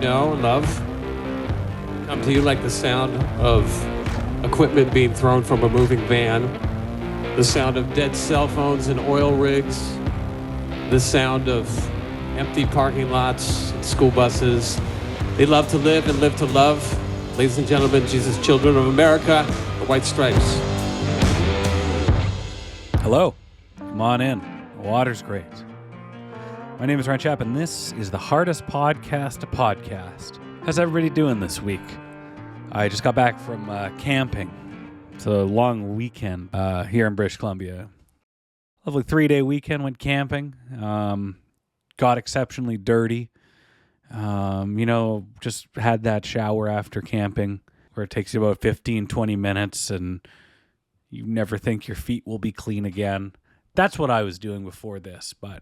know and love come to you like the sound of equipment being thrown from a moving van, the sound of dead cell phones and oil rigs, the sound of empty parking lots and school buses. They love to live and live to love. Ladies and gentlemen, Jesus Children of America, the White Stripes. Hello, come on in. The water's great. My name is Ryan Schaap, and this is the hardest podcast to podcast. How's everybody doing this week? I just got back from camping. It's a long weekend here in British Columbia. Lovely 3-day weekend, went camping. Got exceptionally dirty. Just had that shower after camping where it takes you about 15, 20 minutes and you never think your feet will be clean again. That's what I was doing before this, but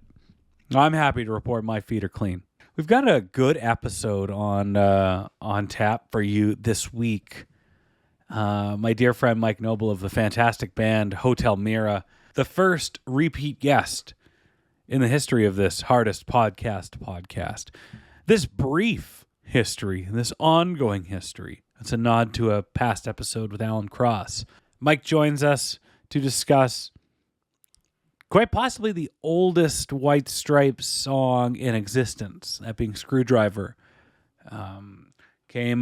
I'm happy to report my feet are clean. We've got a good episode on tap for you this week. My dear friend Mike Noble of the fantastic band Hotel Mira, the first repeat guest in the history of this hardest podcast. This brief history, this ongoing history, it's a nod to a past episode with Alan Cross. Mike joins us to discuss quite possibly the oldest White Stripes song in existence, that being Screwdriver. It came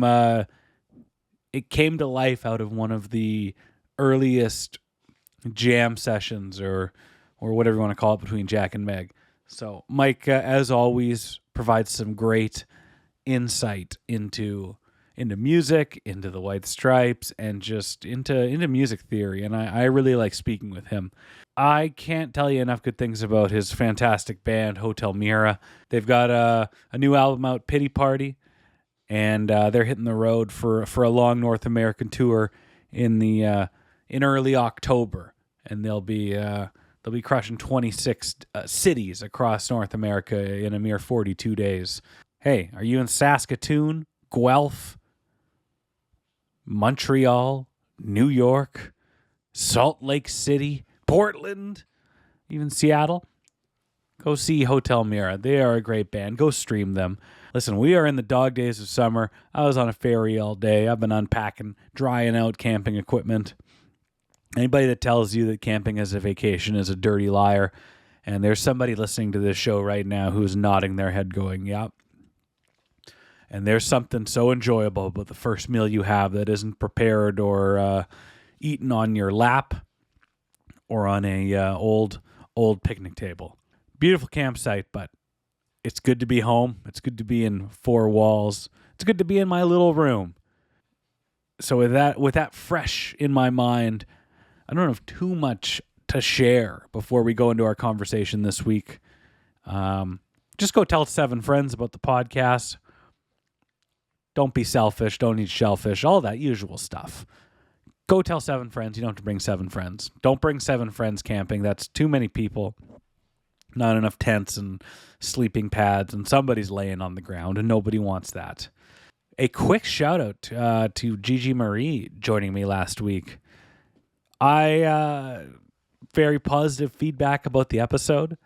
to life out of one of the earliest jam sessions or whatever you want to call it between Jack and Meg. So Mike, as always, provides some great insight into music, into the White Stripes, and just into music theory. And I really like speaking with him. I can't tell you enough good things about his fantastic band, Hotel Mira. They've got a new album out, Pity Party, and they're hitting the road for a long North American tour in early October, and they'll be crushing 26 cities across North America in a mere 42 days. Hey, are you in Saskatoon, Guelph, Montreal, New York, Salt Lake City, Portland, even Seattle? Go see Hotel Mira. They are a great band. Go stream them. Listen, we are in the dog days of summer. I was on a ferry all day. I've been unpacking, drying out camping equipment. Anybody that tells you that camping is a vacation is a dirty liar. And there's somebody listening to this show right now who's nodding their head going, yep. And there's something so enjoyable about the first meal you have that isn't prepared or eaten on your lap or on a old picnic table. Beautiful campsite, but it's good to be home. It's good to be in four walls. It's good to be in my little room. So with that fresh in my mind, I don't have too much to share before we go into our conversation this week. Just go tell 7 friends about the podcast. Don't be selfish. Don't eat shellfish. All that usual stuff. Go tell 7 friends. You don't have to bring 7 friends. Don't bring 7 friends camping. That's too many people. Not enough tents and sleeping pads, and somebody's laying on the ground, and nobody wants that. A quick shout out to Gigi Marie joining me last week. Very positive feedback about the episode,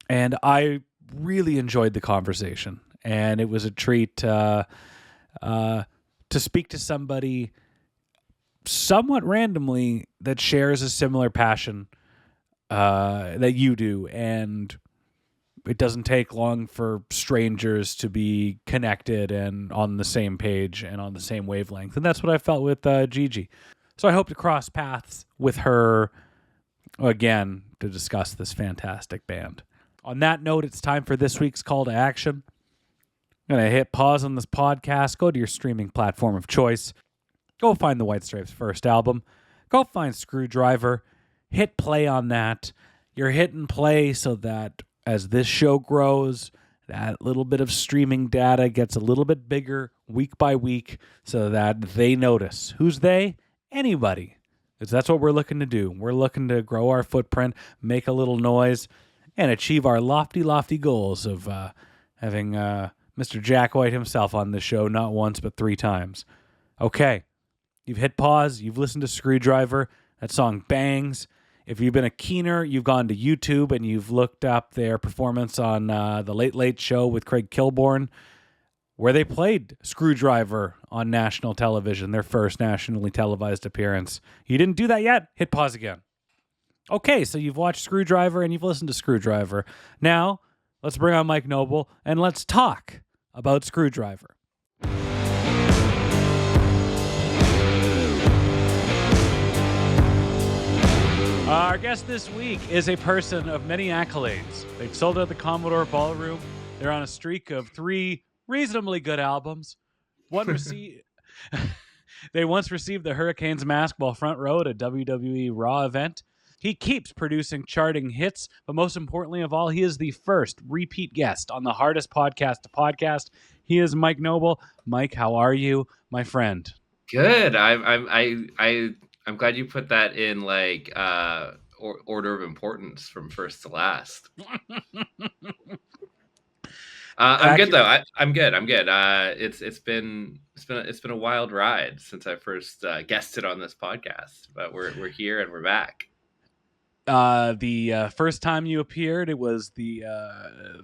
and I really enjoyed the conversation, and it was a treat to speak to somebody somewhat randomly that shares a similar passion that you do, and it doesn't take long for strangers to be connected and on the same page and on the same wavelength, and that's what I felt with Gigi. So I hope to cross paths with her again to discuss this fantastic band. On that note, it's time for this week's call to action. I'm going to hit pause on this podcast, go to your streaming platform of choice, go find the White Stripes' first album, go find Screwdriver, hit play on that. You're hitting play so that as this show grows, that little bit of streaming data gets a little bit bigger week by week so that they notice. Who's they? Anybody. Because that's what we're looking to do. We're looking to grow our footprint, make a little noise, and achieve our lofty, lofty goals of having Mr. Jack White himself on this show not once but 3 times. Okay, you've hit pause. You've listened to Screwdriver. That song bangs. If you've been a keener, you've gone to YouTube and you've looked up their performance on The Late Late Show with Craig Kilborn. where they played Screwdriver on national television, their first nationally televised appearance. You didn't do that yet? Hit pause again. Okay, so you've watched Screwdriver and you've listened to Screwdriver. Now, let's bring on Mike Noble and let's talk about Screwdriver. Our guest this week is a person of many accolades. They've sold out the Commodore Ballroom. They're on a streak of 3 reasonably good albums. They once received the Hurricanes mask while front row at a WWE Raw event. He keeps producing charting hits, but most importantly of all, he is the first repeat guest on the hardest podcast to podcast. He is Mike Noble. Mike, how are you, my friend? Good. I'm glad you put that in like order of importance from first to last. I'm good though. I'm good. It's been a wild ride since I first guested on this podcast, but we're here and we're back. The first time you appeared, it was the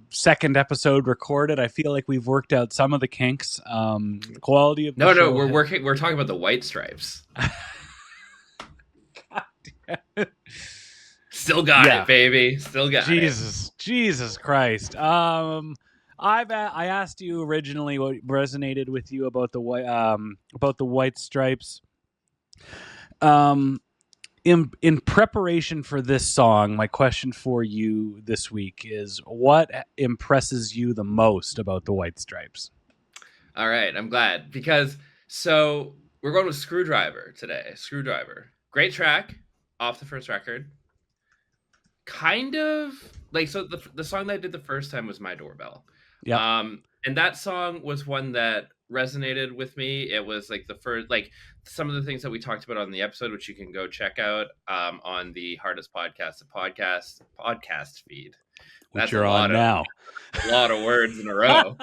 second episode recorded. I feel like we've worked out some of the kinks. The quality of the show we're talking about the White Stripes. Still got it, baby. Still got it. Jesus Christ. I asked you originally what resonated with you about the White Stripes. In preparation for this song, my question for you this week is, what impresses you the most about the White Stripes? All right, I'm glad, because so we're going with Screwdriver today. Screwdriver. Great track off the first record. Kind of like, so the song that I did the first time was My Doorbell. Yeah. And that song was one that resonated with me. It was like the first, like some of the things that we talked about on the episode, which you can go check out on the Hardest Podcast to podcast feed. Which you're on now. A lot of words in a row.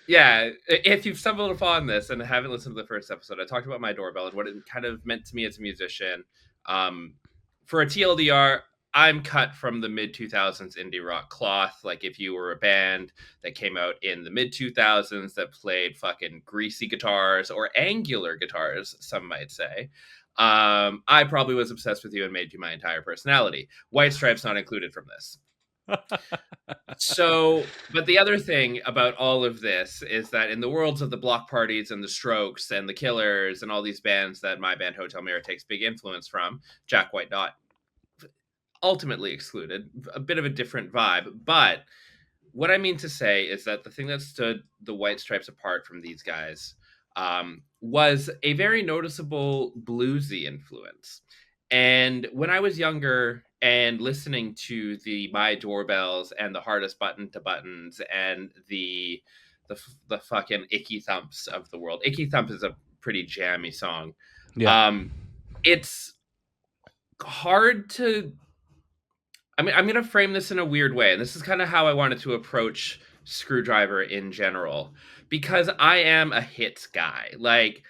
Yeah, if you've stumbled upon this and haven't listened to the first episode, I talked about My Doorbell and what it kind of meant to me as a musician. For a TLDR, I'm cut from the mid-2000s indie rock cloth. Like, if you were a band that came out in the mid-2000s that played fucking greasy guitars or angular guitars, some might say, I probably was obsessed with you and made you my entire personality. White Stripes not included from this. So, but the other thing about all of this is that in the worlds of the Block Parties and the Strokes and the Killers and all these bands that my band Hotel Mira takes big influence from, Jack White not ultimately excluded, a bit of a different vibe. But what I mean to say is that the thing that stood the White Stripes apart from these guys was a very noticeable bluesy influence. And when I was younger and listening to the My Doorbells and the Hardest Button to Buttons and the fucking Icky Thumps of the world. Icky Thump is a pretty jammy song. Yeah. It's hard to, I mean, I'm going to frame this in a weird way. And this is kind of how I wanted to approach Screwdriver in general, because I am a hits guy. Like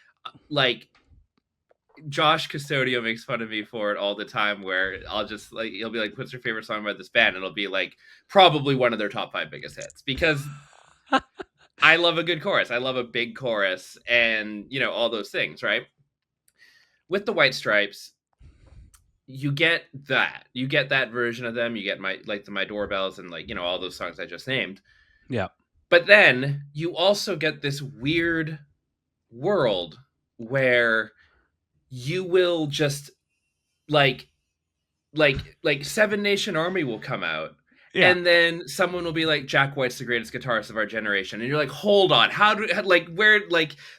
Josh Custodio makes fun of me for it all the time, where I'll just like, he'll be like, what's your favorite song about this band? And it'll be like probably one of their top 5 biggest hits, because I love a good chorus. I love a big chorus and, you know, all those things, right? With the White Stripes, you get that version of them. You get the My Doorbells and, like, you know, all those songs I just named. Yeah. But then you also get this weird world where you will just like Seven Nation Army will come out. Yeah. And then someone will be like, Jack White's the greatest guitarist of our generation. And you're like, hold on,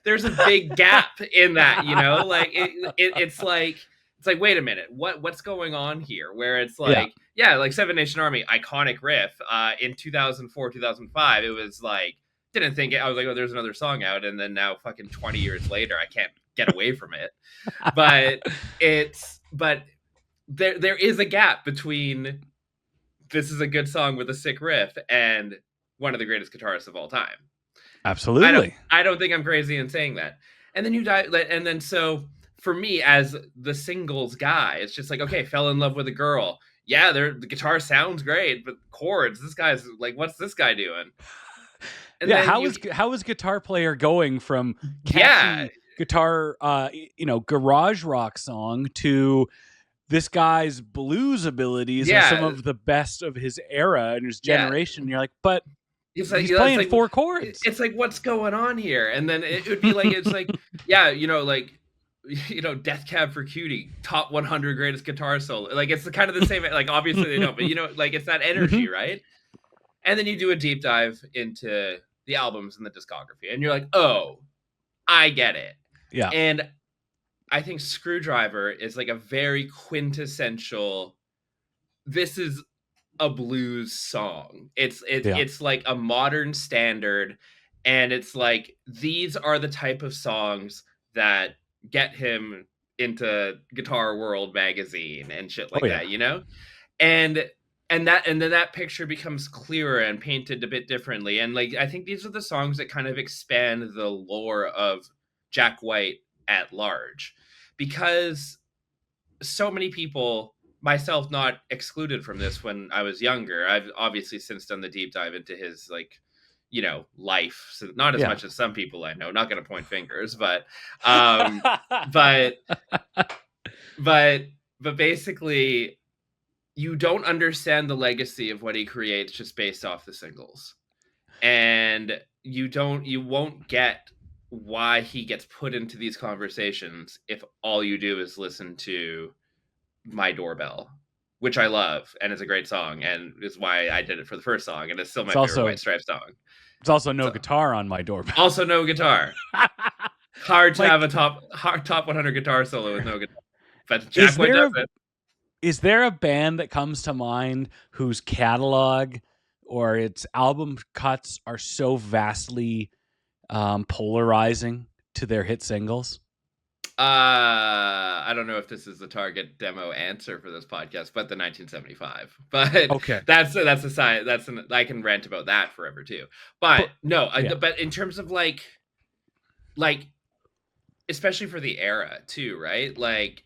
there's a big gap in that, you know? Like it's like, wait a minute, what's going on here? Where it's like, yeah, like Seven Nation Army, iconic riff. In 2004, 2005, it was like, didn't think it. I was like, oh, there's another song out. And then now fucking 20 years later, I can't get away from it. But there is a gap between this is a good song with a sick riff and one of the greatest guitarists of all time. Absolutely. I don't think I'm crazy in saying that. And then you die. And then so for me as the singles guy, it's just like, okay, fell in love with a girl. Yeah, the guitar sounds great, but chords, this guy's like, what's this guy doing? And Yeah, then how is Guitar Player going from yeah, catchy guitar, garage rock song to this guy's blues abilities are some yeah, of the best of his era and his yeah. generation. And you're like, but It's like he's it's playing like 4 chords. it's like what's going on here? And then it would be like it's like yeah, like Death Cab for Cutie, top 100 greatest guitar solo. Like it's kind of the same. Like obviously they don't, but like it's that energy, right? And then you do a deep dive into the albums and the discography, and you're like, oh, I get it. Yeah. And I think Screwdriver is like a very quintessential. This is a blues song. It's like a modern standard, and it's like these are the type of songs that get him into Guitar World magazine and shit like that, and then that picture becomes clearer and painted a bit differently. And like I think these are the songs that kind of expand the lore of Jack White at large, because so many people, myself not excluded from this, when I was younger, I've obviously since done the deep dive into his life, so not as Yeah. much as some people I know, not going to point fingers, but but basically you don't understand the legacy of what he creates just based off the singles, and you won't get why he gets put into these conversations if all you do is listen to My Doorbell, which I love, and it's a great song, and is why I did it for the first song, and it's still my favorite White Stripes song. It's also no guitar on My Doorbell. Also no guitar. Hard to have a top 100 guitar solo with no guitar. But Jack White does it. Is there a band that comes to mind whose catalog or its album cuts are so vastly polarizing to their hit singles? I don't know if this is the target demo answer for this podcast, but the 1975. But okay, that's a side. I can rant about that forever too. But no, but in terms of like especially for the era too, right? Like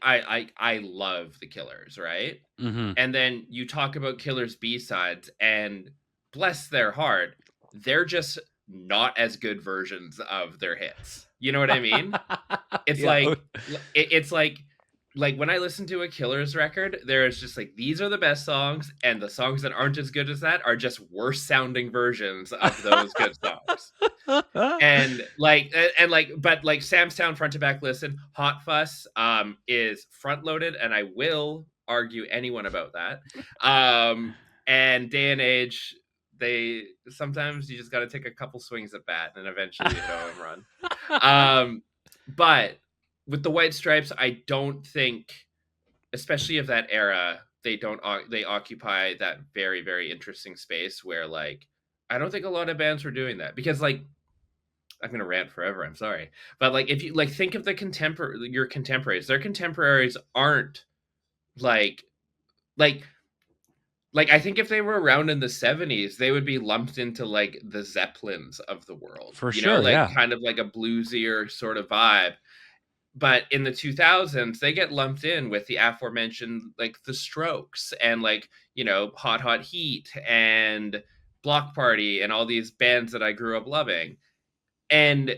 I love the Killers, right? Mm-hmm. And then you talk about Killers B-sides, and bless their heart, they're just not as good versions of their hits. You know what I mean? It's like when I listen to a Killers record, there's just like, these are the best songs, and the songs that aren't as good as that are just worse sounding versions of those good songs. And but Sam's Town front to back listen, Hot Fuss is front loaded, and I will argue anyone about that. And Day and Age, they sometimes you just got to take a couple swings at bat and eventually hit a home run. But with the White Stripes, I don't think, especially of that era, they occupy that very, very interesting space where like I don't think a lot of bands were doing that, because like I'm gonna rant forever. I'm sorry, but like if you think of your contemporaries, their contemporaries aren't like I think if they were around in the 70s, they would be lumped into like the Zeppelins of the world, for sure, kind of like a bluesier sort of vibe. But in the 2000s, they get lumped in with the aforementioned like the Strokes and Hot Hot Heat and Block Party and all these bands that I grew up loving. And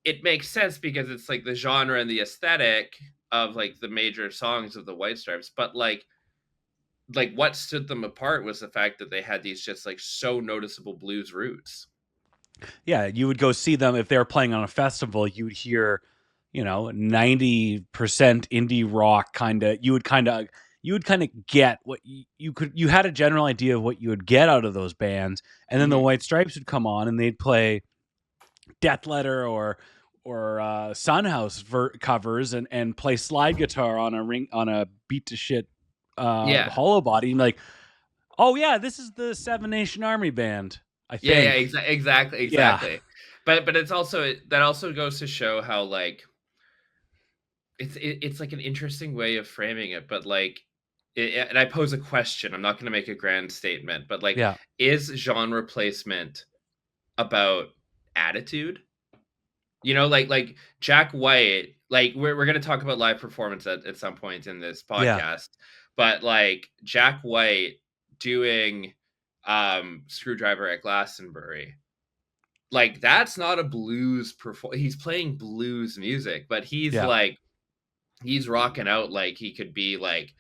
it makes sense because it's like the genre and the aesthetic of like the major songs of the White Stripes. But like what stood them apart was the fact that they had these just like so noticeable blues roots. Yeah, you would go see them if they were playing on a festival. You'd hear 90% indie rock kind of. You would kind of get what you had a general idea of what you would get out of those bands, and then the White Stripes would come on and they'd play Death Letter or Sunhouse covers and play slide guitar on a beat to shit hollow body, and like, oh yeah, this is the Seven Nation Army band. I think. Yeah, exactly. Yeah. But it's also, that also goes to show how like it's like an interesting way of framing it. But like, and I pose a question. I'm not going to make a grand statement, but like, is genre placement about attitude? Like Jack White. Like we're going to talk about live performance at some point in this podcast. But like Jack White doing Screwdriver at Glastonbury like that's not a blues he's playing blues music, but he's Yeah, like he's rocking out like he could be like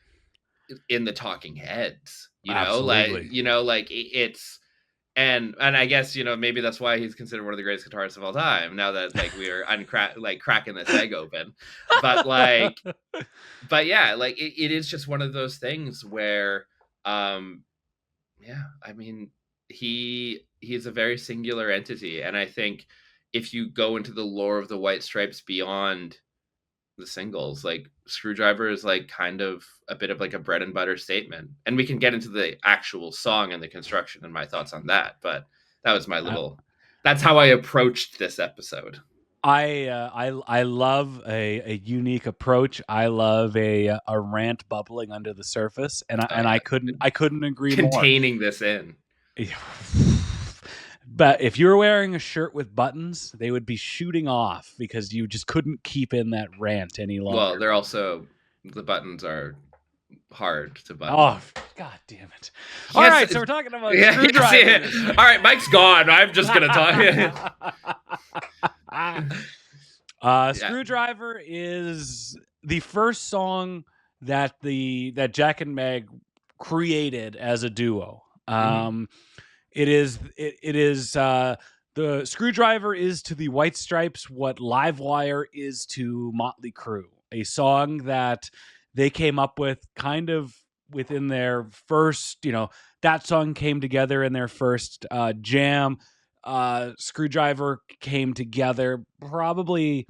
in the Talking Heads, absolutely. like it's and I guess maybe that's why he's considered one of the greatest guitarists of all time. Now that like we're cracking this egg open, but yeah, like it is just one of those things where, yeah, I mean, he's a very singular entity, and I think if you go into the lore of the White Stripes beyond the singles, like Screwdriver is like kind of a bit of like a bread and butter statement, and we can get into the actual song and the construction and my thoughts on that, but that was my I little that's how I approached this episode. I love a unique approach. I love a rant bubbling under the surface, and Oh I yeah, couldn't agree more. containing this in. But if you were wearing a shirt with buttons, they would be shooting off because you just couldn't keep in that rant any Well, longer. they're also the buttons are hard to button. Oh, god damn it! All Yes, right, so we're talking about yeah, screwdrivers. all right, Mike's gone. I'm just gonna talk. Yeah. Screwdriver is the first song that Jack and Meg created as a duo. It is the Screwdriver is to the White Stripes what Livewire is to Motley Crue. A song that they came up with kind of within their first, that song came together in their first jam. Screwdriver came together probably,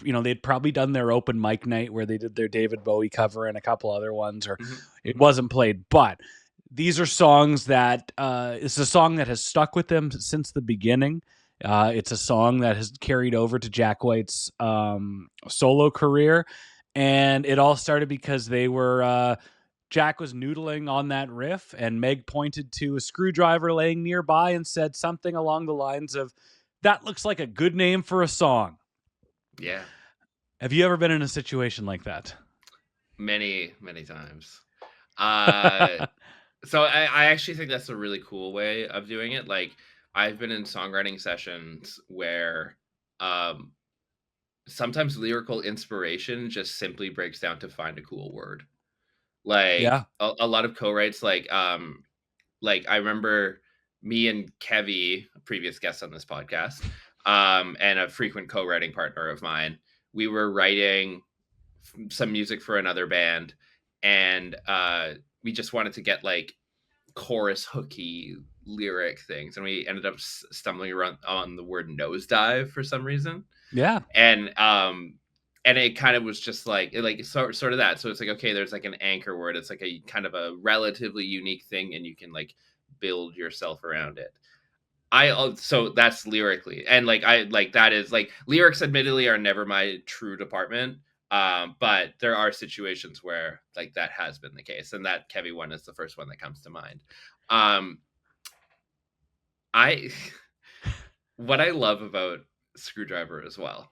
they'd probably done their open mic night where they did their David Bowie cover and a couple other ones, or it wasn't played, but these are songs that it's a song that has stuck with them since the beginning. It's a song that has carried over to Jack White's solo career, and it all started because they were Jack was noodling on that riff, and Meg pointed to a screwdriver laying nearby and said something along the lines of, "That looks like a good name for a song." Yeah. Have you ever been in a situation like that? Many, many times. So I actually think that's a really cool way of doing it. Like I've been in songwriting sessions where sometimes lyrical inspiration just simply breaks down to find a cool word. Like Yeah. a lot of co-writes, like I remember me and Kevy, a previous guest on this podcast, and a frequent co-writing partner of mine, we were writing some music for another band, and we just wanted to get like chorus hooky lyric things, and we ended up stumbling around on the word nosedive for some reason. Yeah. And it kind of was just like sort of that. So it's like, okay, there's like an anchor word. It's like a kind of a relatively unique thing, and you can like build yourself around it. So that's lyrically, and that is like lyrics admittedly are never my true department. But there are situations where like that has been the case, and that Kevy one is the first one that comes to mind. What I love about Screwdriver as well,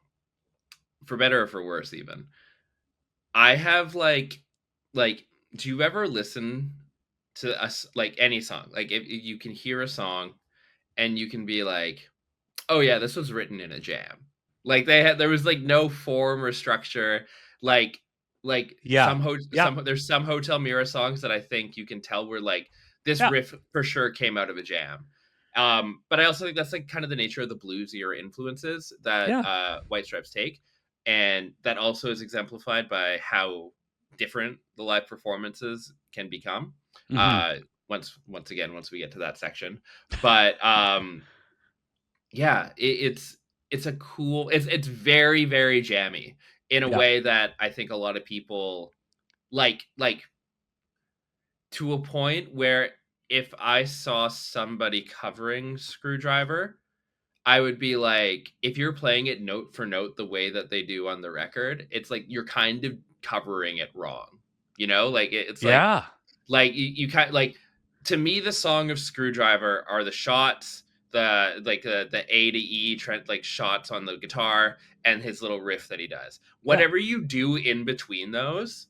for better or for worse, even, I have like, do you ever listen to us like any song? Like if you can hear a song and you can be like, oh yeah, this was written in a jam. Like there was like no form or structure. Like Yeah. there's some Hotel Mira songs that I think you can tell were like this riff for sure came out of a jam. But I also think that's like kind of the nature of the bluesier influences that White Stripes take, and that also is exemplified by how different the live performances can become. Once we get to that section, but yeah, it's a cool, it's very, very jammy in a way that I think a lot of people like to a point where if I saw somebody covering Screwdriver, I would be like, if you're playing it note for note the way that they do on the record, it's like you're kind of covering it wrong. Like it's like you kind of like, to me, the song of Screwdriver are the shots, the A to E trend, like shots on the guitar, and his little riff that he does. Whatever you do in between those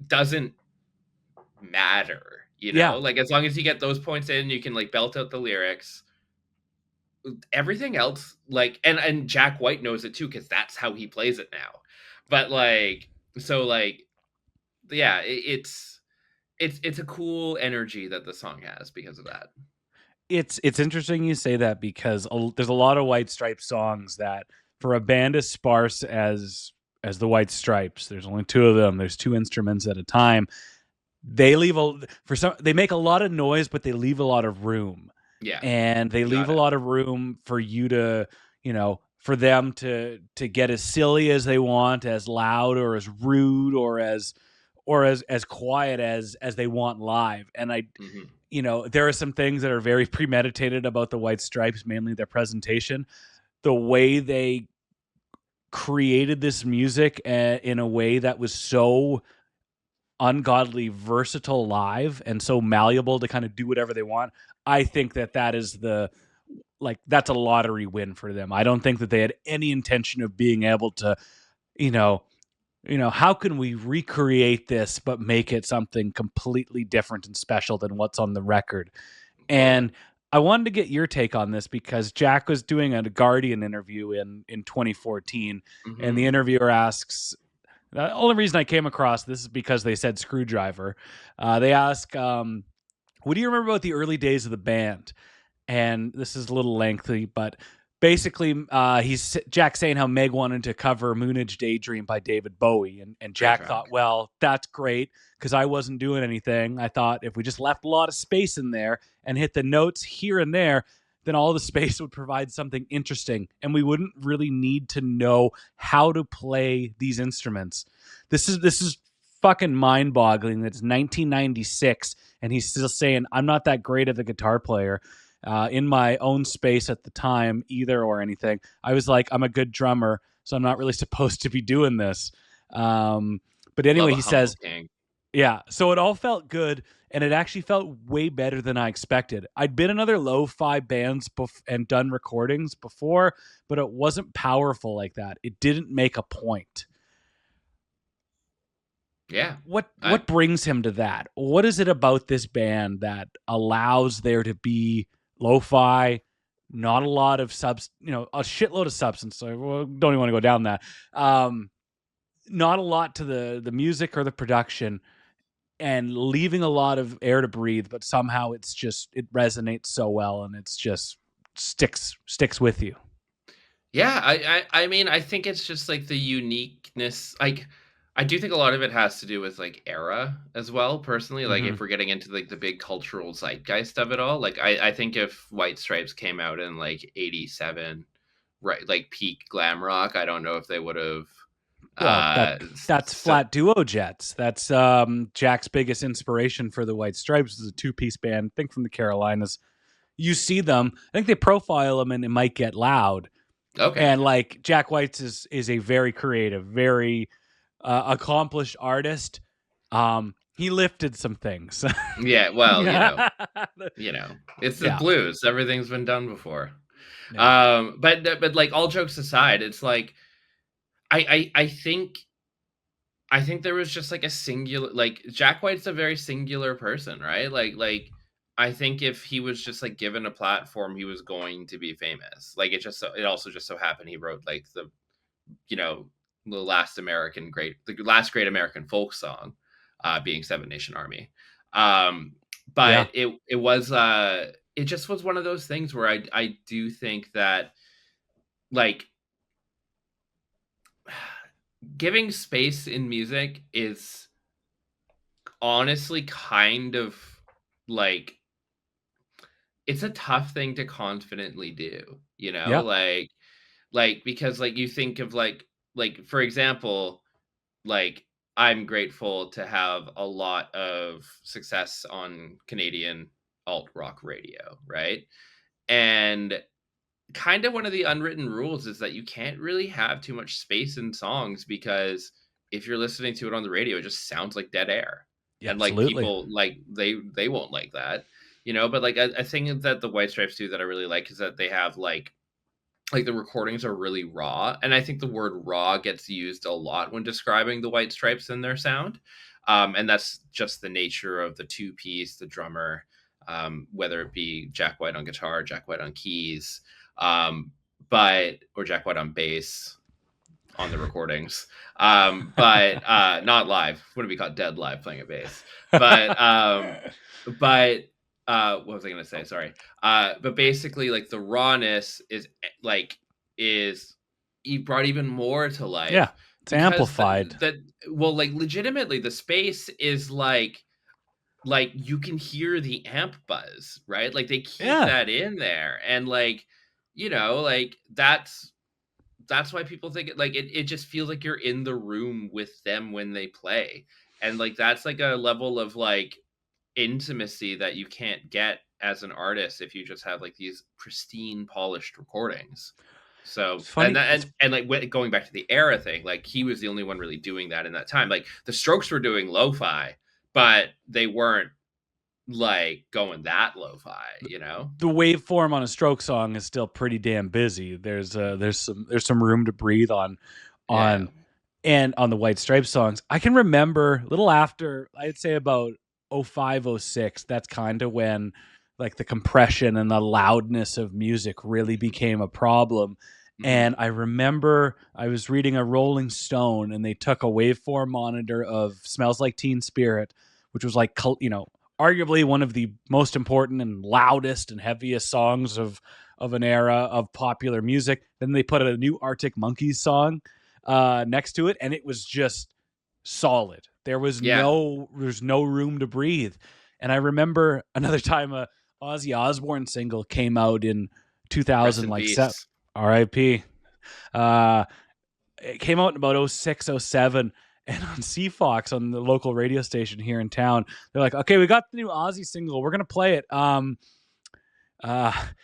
doesn't matter, like as long as you get those points in, you can like belt out the lyrics. everything else, like, and Jack White knows it too, because that's how he plays it now. But like, so like, yeah, it's a cool energy that the song has because of that. It's interesting you say that because there's a lot of White Stripes songs that, for a band as sparse as the White Stripes, there's only two of them. There's two instruments at a time. They leave they make a lot of noise, but they leave a lot of room. Yeah, And they leave got a it. lot of room for you to, for them to get as silly as they want, as loud or as rude or as quiet as they want live. And Hmm. there are some things that are very premeditated about the White Stripes, mainly their presentation, the way they created this music in a way that was so ungodly versatile live and so malleable to kind of do whatever they want. I think that is that's a lottery win for them. I don't think that they had any intention of being able to, you know, how can we recreate this but make it something completely different and special than what's on the record? Totally. And I wanted to get your take on this because Jack was doing a Guardian interview in 2014, and the Hmm. interviewer asks, the only reason I came across this is because they said Screwdriver. They ask, what do you remember about the early days of the band? And this is a little lengthy, but basically, he's Jack saying how Meg wanted to cover Moonage Daydream by David Bowie, and Great Jack track. thought, well, that's great because I wasn't doing anything. I thought if we just left a lot of space in there and hit the notes here and there, then all the space would provide something interesting, and we wouldn't really need to know how to play these instruments. This is fucking mind-boggling. It's 1996, and he's still saying, I'm not that great at the guitar player. In my own space at the time either or anything. I was like, I'm a good drummer, so I'm not really supposed to be doing this. But Love anyway, a he humble says, king. yeah, so it all felt good, and it actually felt way better than I expected. I'd been in other lo-fi bands and done recordings before, but it wasn't powerful like that. It didn't make a point. Yeah, What brings him to that? What is it about this band that allows there to be lo-fi, not a lot of a shitload of substance. So don't even want to go down that. Not a lot to the music or the production, and leaving a lot of air to breathe, but somehow it resonates so well, and it's just sticks with you. yeah. I mean, I think it's just like the uniqueness. Like, I do think a lot of it has to do with like era as well. Personally, like Mm-hmm. if we're getting into like the big cultural zeitgeist of it all, like I think if White Stripes came out in like '87, right, like peak glam rock, I don't know if they would have. Well, Uh, that's so Flat Duo Jets. That's Jack's biggest inspiration for the White Stripes is a two-piece band. I think from the Carolinas. You see them. I think they profile them, and it might get loud. okay, And like Jack White's is a very creative, very accomplished artist. He lifted some things. yeah. Well, Yeah. it's the Yeah. blues. Everything's been done before. Yeah. But like all jokes aside, it's like I think there was just like a singular, like Jack White's a very singular person, right? Like I think if he was just like given a platform, he was going to be famous. Like it also just so happened he wrote like you know the last great American folk song, being Seven Nation Army. Um, Yeah. but it just was one of those things where I do think that like giving space in music is honestly kind of like it's a tough thing to confidently do, Yeah. because like you think of like for example, like I'm grateful to have a lot of success on Canadian alt rock radio, right? And kind of one of the unwritten rules is that you can't really have too much space in songs because if you're listening to it on the radio, it just sounds like dead air. Yeah. And like Absolutely. people like they won't like that, but like a thing that the White Stripes do that I really like is that they have like the recordings are really raw. And I think the word raw gets used a lot when describing the White Stripes and their sound. And that's just the nature of the two piece, the drummer, whether it be Jack White on guitar, Jack White on keys, Or Jack White on bass on the recordings, but not live. Wouldn't be called dead live playing a bass. But what was I gonna say? Sorry. But basically, like the rawness is he brought even more to life. Yeah, it's because amplified. well, like legitimately, the space is like you can hear the amp buzz, right? Like they keep Yeah. that in there, and like like that's why people think it just feels like you're in the room with them when they play. And like that's like a level of like intimacy that you can't get as an artist if you just have like these pristine polished recordings. So It's funny. and like going back to the era thing, like he was the only one really doing that in that time. Like the Strokes were doing lo-fi, but they weren't like going that lo-fi, The waveform on a Stroke song is still pretty damn busy. There's some room to breathe on Yeah. and on the White Stripes songs. I can remember a little after, I'd say about 05, 06, that's kind of when like the compression and the loudness of music really became a problem. And I remember I was reading a Rolling Stone and they took a waveform monitor of Smells Like Teen Spirit, which was like, arguably one of the most important and loudest and heaviest songs of an era of popular music. Then they put a new Arctic Monkeys song next to it, and it was just solid. There's no room to breathe. And I remember another time a Ozzy Osbourne single came out in 2000, like R.I.P. It came out in about 06, 07. And on CFox, on the local radio station here in town, they're like, okay, we got the new Ozzy single. We're going to play it.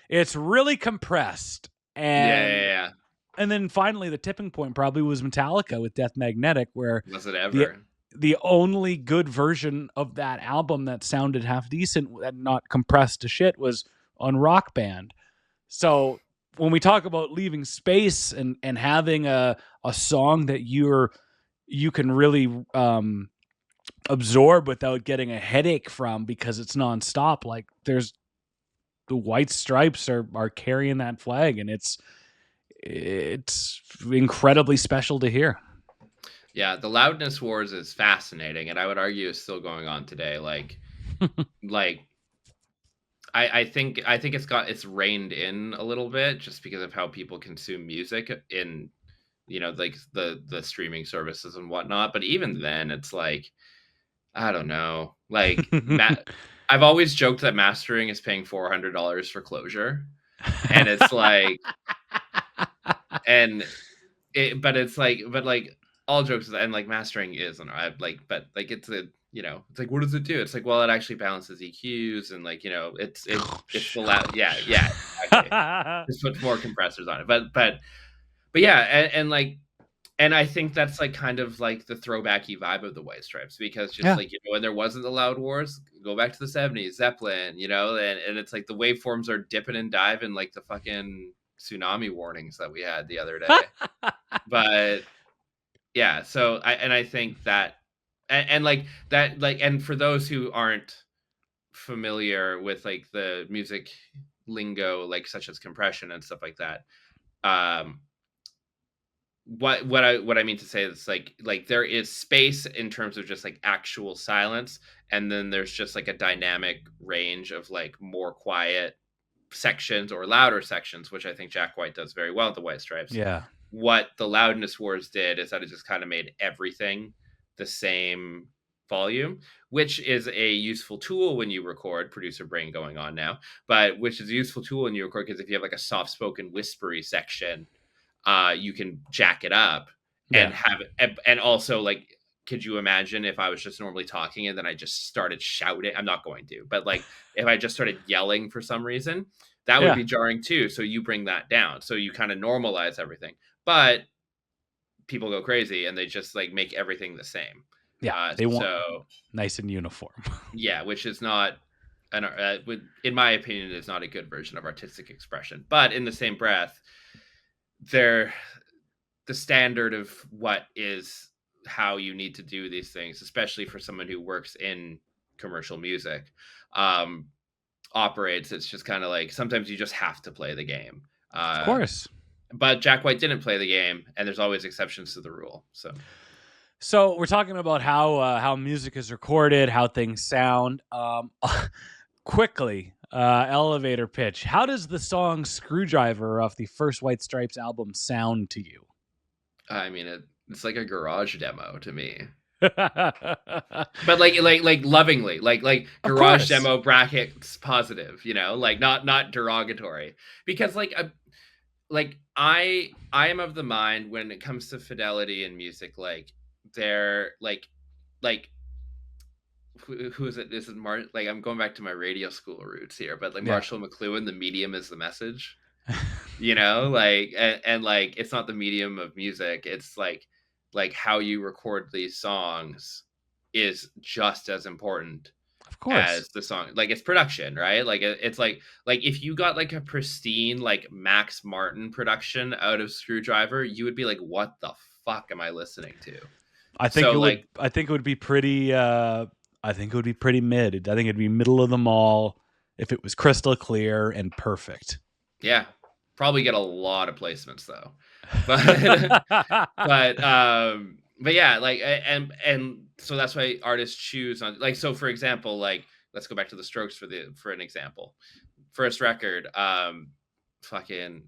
It's really compressed. And And then finally, the tipping point probably was Metallica with Death Magnetic, where was it ever the only good version of that album that sounded half decent and not compressed to shit was on Rock Band. So when we talk about leaving space and having a song that you can really absorb without getting a headache from because it's nonstop, like there's the White Stripes are carrying that flag, and it's incredibly special to hear. Yeah, the loudness wars is fascinating, and I would argue is still going on today. Like I think it's reined in a little bit just because of how people consume music in like the streaming services and whatnot. But even then, it's like I don't know. Like I've always joked that mastering is paying $400 for closure, and it's like, but like all jokes and like mastering is, and I like, but like it's it's like what does it do? It's like, well, it actually balances EQs and like it's the loud, exactly. Just put more compressors on it, but yeah, and I think that's like kind of like the throwbacky vibe of the White Stripes, because just like when there wasn't the loud wars, go back to the 70s, Zeppelin, and it's like the waveforms are dipping and diving like the fucking tsunami warnings that we had the other day. But yeah, so I think that and like that, like, and for those who aren't familiar with like the music lingo, like such as compression and stuff like that, what I mean to say is like there is space in terms of just like actual silence, and then there's just like a dynamic range of like more quiet sections or louder sections, which I think Jack White does very well at the White Stripes. Yeah. What the loudness wars did is that it just kind of made everything the same volume, which is a useful tool when you record. Producer brain going on now, but which is a useful tool when you record, because if you have like a soft spoken whispery section, you can jack it up and have it. And also, like, could you imagine if I was just normally talking and then I just started shouting? I'm not going to, but like if I just started yelling for some reason, that would be jarring too. So you bring that down. So you kind of normalize everything, but people go crazy and they just like make everything the same. Yeah, they want nice and uniform. Yeah, which is not, in my opinion, is not a good version of artistic expression. But in the same breath, the standard of what is how you need to do these things, especially for someone who works in commercial music, operates. It's just kind of like sometimes you just have to play the game. Of course. But Jack White didn't play the game, and there's always exceptions to the rule. So we're talking about how music is recorded, how things sound. Quickly, elevator pitch. How does the song "Screwdriver" off the first White Stripes album sound to you? I mean, it's like a garage demo to me. Of But like lovingly, like garage demo brackets positive, like not derogatory, because I am of the mind when it comes to fidelity in music, like they're like who is it? This is like I'm going back to my radio school roots here, but like Marshall McLuhan, the medium is the message. Like and like it's not the medium of music, it's like how you record these songs is just as important, of course, as the song. Like it's production, right? Like it's like if you got like a pristine like Max Martin production out of Screwdriver, you would be like, what the fuck am I listening to? I think it would be pretty I think it would be pretty mid. I think it'd be middle of the mall if it was crystal clear and perfect. Yeah. Probably get a lot of placements though. But yeah, like and so that's why artists choose on, like, so for example, like let's go back to the Strokes for an example. First record, fucking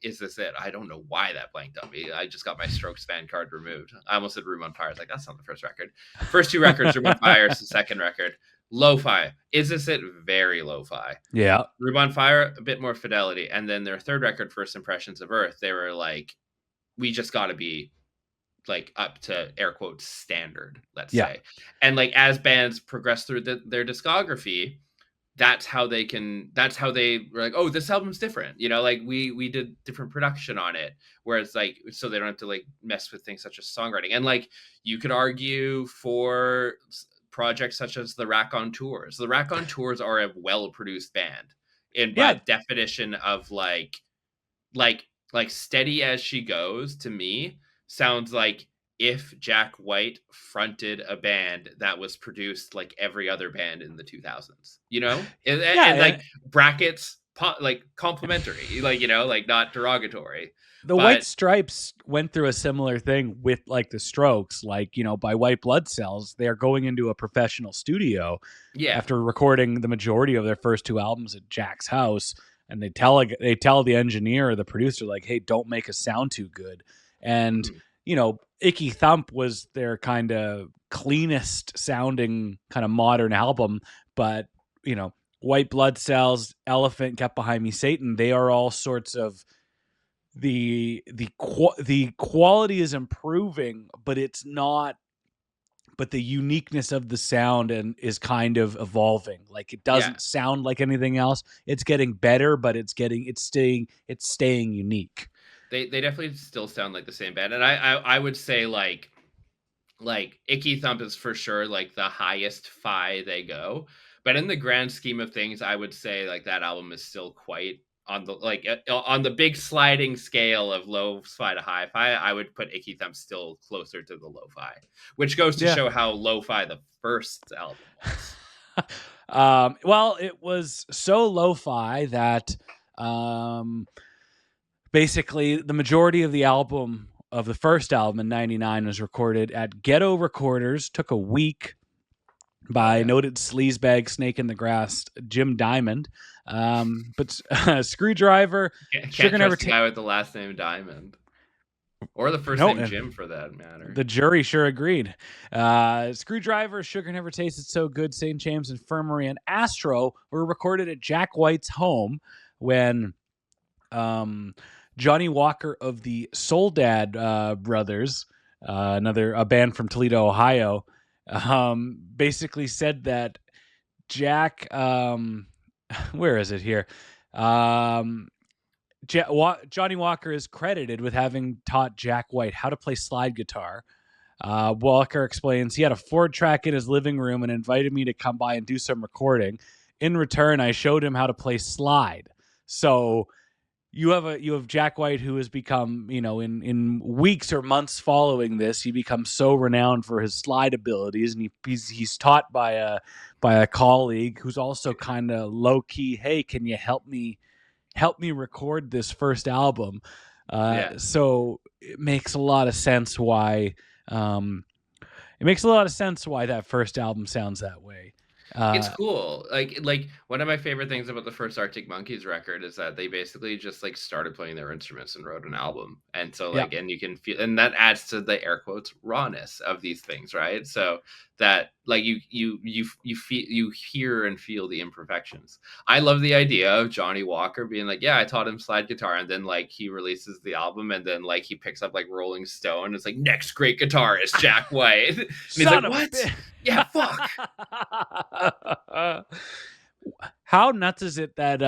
Is This It? I don't know why that blanked on me. I just got my Strokes fan card removed. I almost said Room on Fire. I was like, that's not the first record. First two records, Room on Fire is the second record. Lo-fi. Is This It? Very lo-fi. Yeah. Room on Fire, a bit more fidelity. And then their third record, First Impressions of Earth, they were like, we just got to be like up to air quotes standard, let's say. And like as bands progress through their discography, that's how they were like, oh, this album's different, like we did different production on it, whereas like, so they don't have to like mess with things such as songwriting. And like you could argue for projects such as the Raconteurs. The Raconteurs are a well-produced band by definition of like Steady As She Goes, to me sounds like if Jack White fronted a band that was produced like every other band in the 2000s, and like brackets, like complimentary, like not derogatory. The White Stripes went through a similar thing with like the Strokes, like, by White Blood Cells. They're going into a professional studio after recording the majority of their first two albums at Jack's house. And they tell the engineer or the producer, like, hey, don't make us sound too good. And, Icky Thump was their kind of cleanest sounding kind of modern album. But, White Blood Cells, Elephant, Get Behind Me, Satan, they are all sorts of the quality is improving, but it's not. But the uniqueness of the sound is kind of evolving. Like it doesn't sound like anything else. It's getting better, but it's staying unique. They definitely still sound like the same band. And I would say like Icky Thump is for sure like the highest fi they go. But in the grand scheme of things, I would say like that album is still quite on the big sliding scale of lo-fi to hi-fi. I would put Icky Thump still closer to the lo-fi, which goes to show how lo-fi the first album was. Well, it was so lo-fi that basically the majority of the album of the first album in 99 was recorded at Ghetto Recorders. Took a week by noted sleazebag snake in the grass Jim Diamond. But Screwdriver, Sugar Never Tasted, guy with the last name Diamond, or the first name Jim for that matter. The jury sure agreed. Screwdriver, Sugar Never Tasted So Good, St. James Infirmary, and Astro were recorded at Jack White's home when Johnny Walker of the Soul Dad brothers, a band from Toledo, Ohio, basically said that Jack, where is it here? Johnny Walker is credited with having taught Jack White how to play slide guitar. Walker explains he had a Ford track in his living room and invited me to come by and do some recording. In return, I showed him how to play slide. So you have Jack White, who has become, in weeks or months following this, he becomes so renowned for his slide abilities, and he's taught by a colleague who's also kind of low key. Hey, can you help me helped me record this first album. Yeah. So it makes a lot of sense why that first album sounds that way. It's cool. Like one of my favorite things about the first Arctic Monkeys record is that they basically just like started playing their instruments and wrote an album. And so Yeah. like, and you can feel, and that adds to the air quotes rawness of these things, right? So that like you feel, you hear and feel the imperfections. I love the idea of Johnny Walker being like, yeah, I taught him slide guitar, and then like he releases the album, and then like he picks up like Rolling Stone. It's like next great guitarist Jack White. And he's like, what? Yeah, fuck. How nuts is it that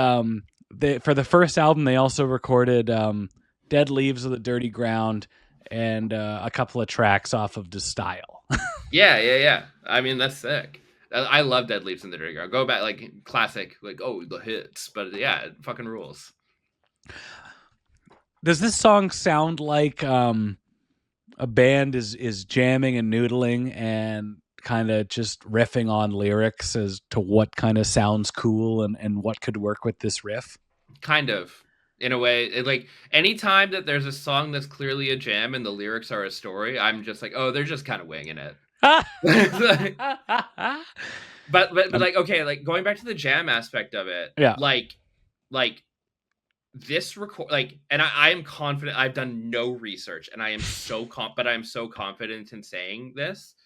for the first album they also recorded Dead Leaves of the Dirty Ground and a couple of tracks off of The Style. Yeah. I mean, that's sick. I love Dead Leaves in the Dirty Ground. Go back, like classic, like the hits. But yeah, it fucking rules. Does this song sound like a band is jamming and noodling and kind of just riffing on lyrics as to what kind of sounds cool and what could work with this riff? Kind of. In a way, like anytime that there's a song that's clearly a jam and the lyrics are a story, I'm just like, oh, they're just kind of winging it. but like, okay, like going back to the jam aspect of it, yeah, like this record, like, and I am confident. I've done no research, and I am so confident in saying this.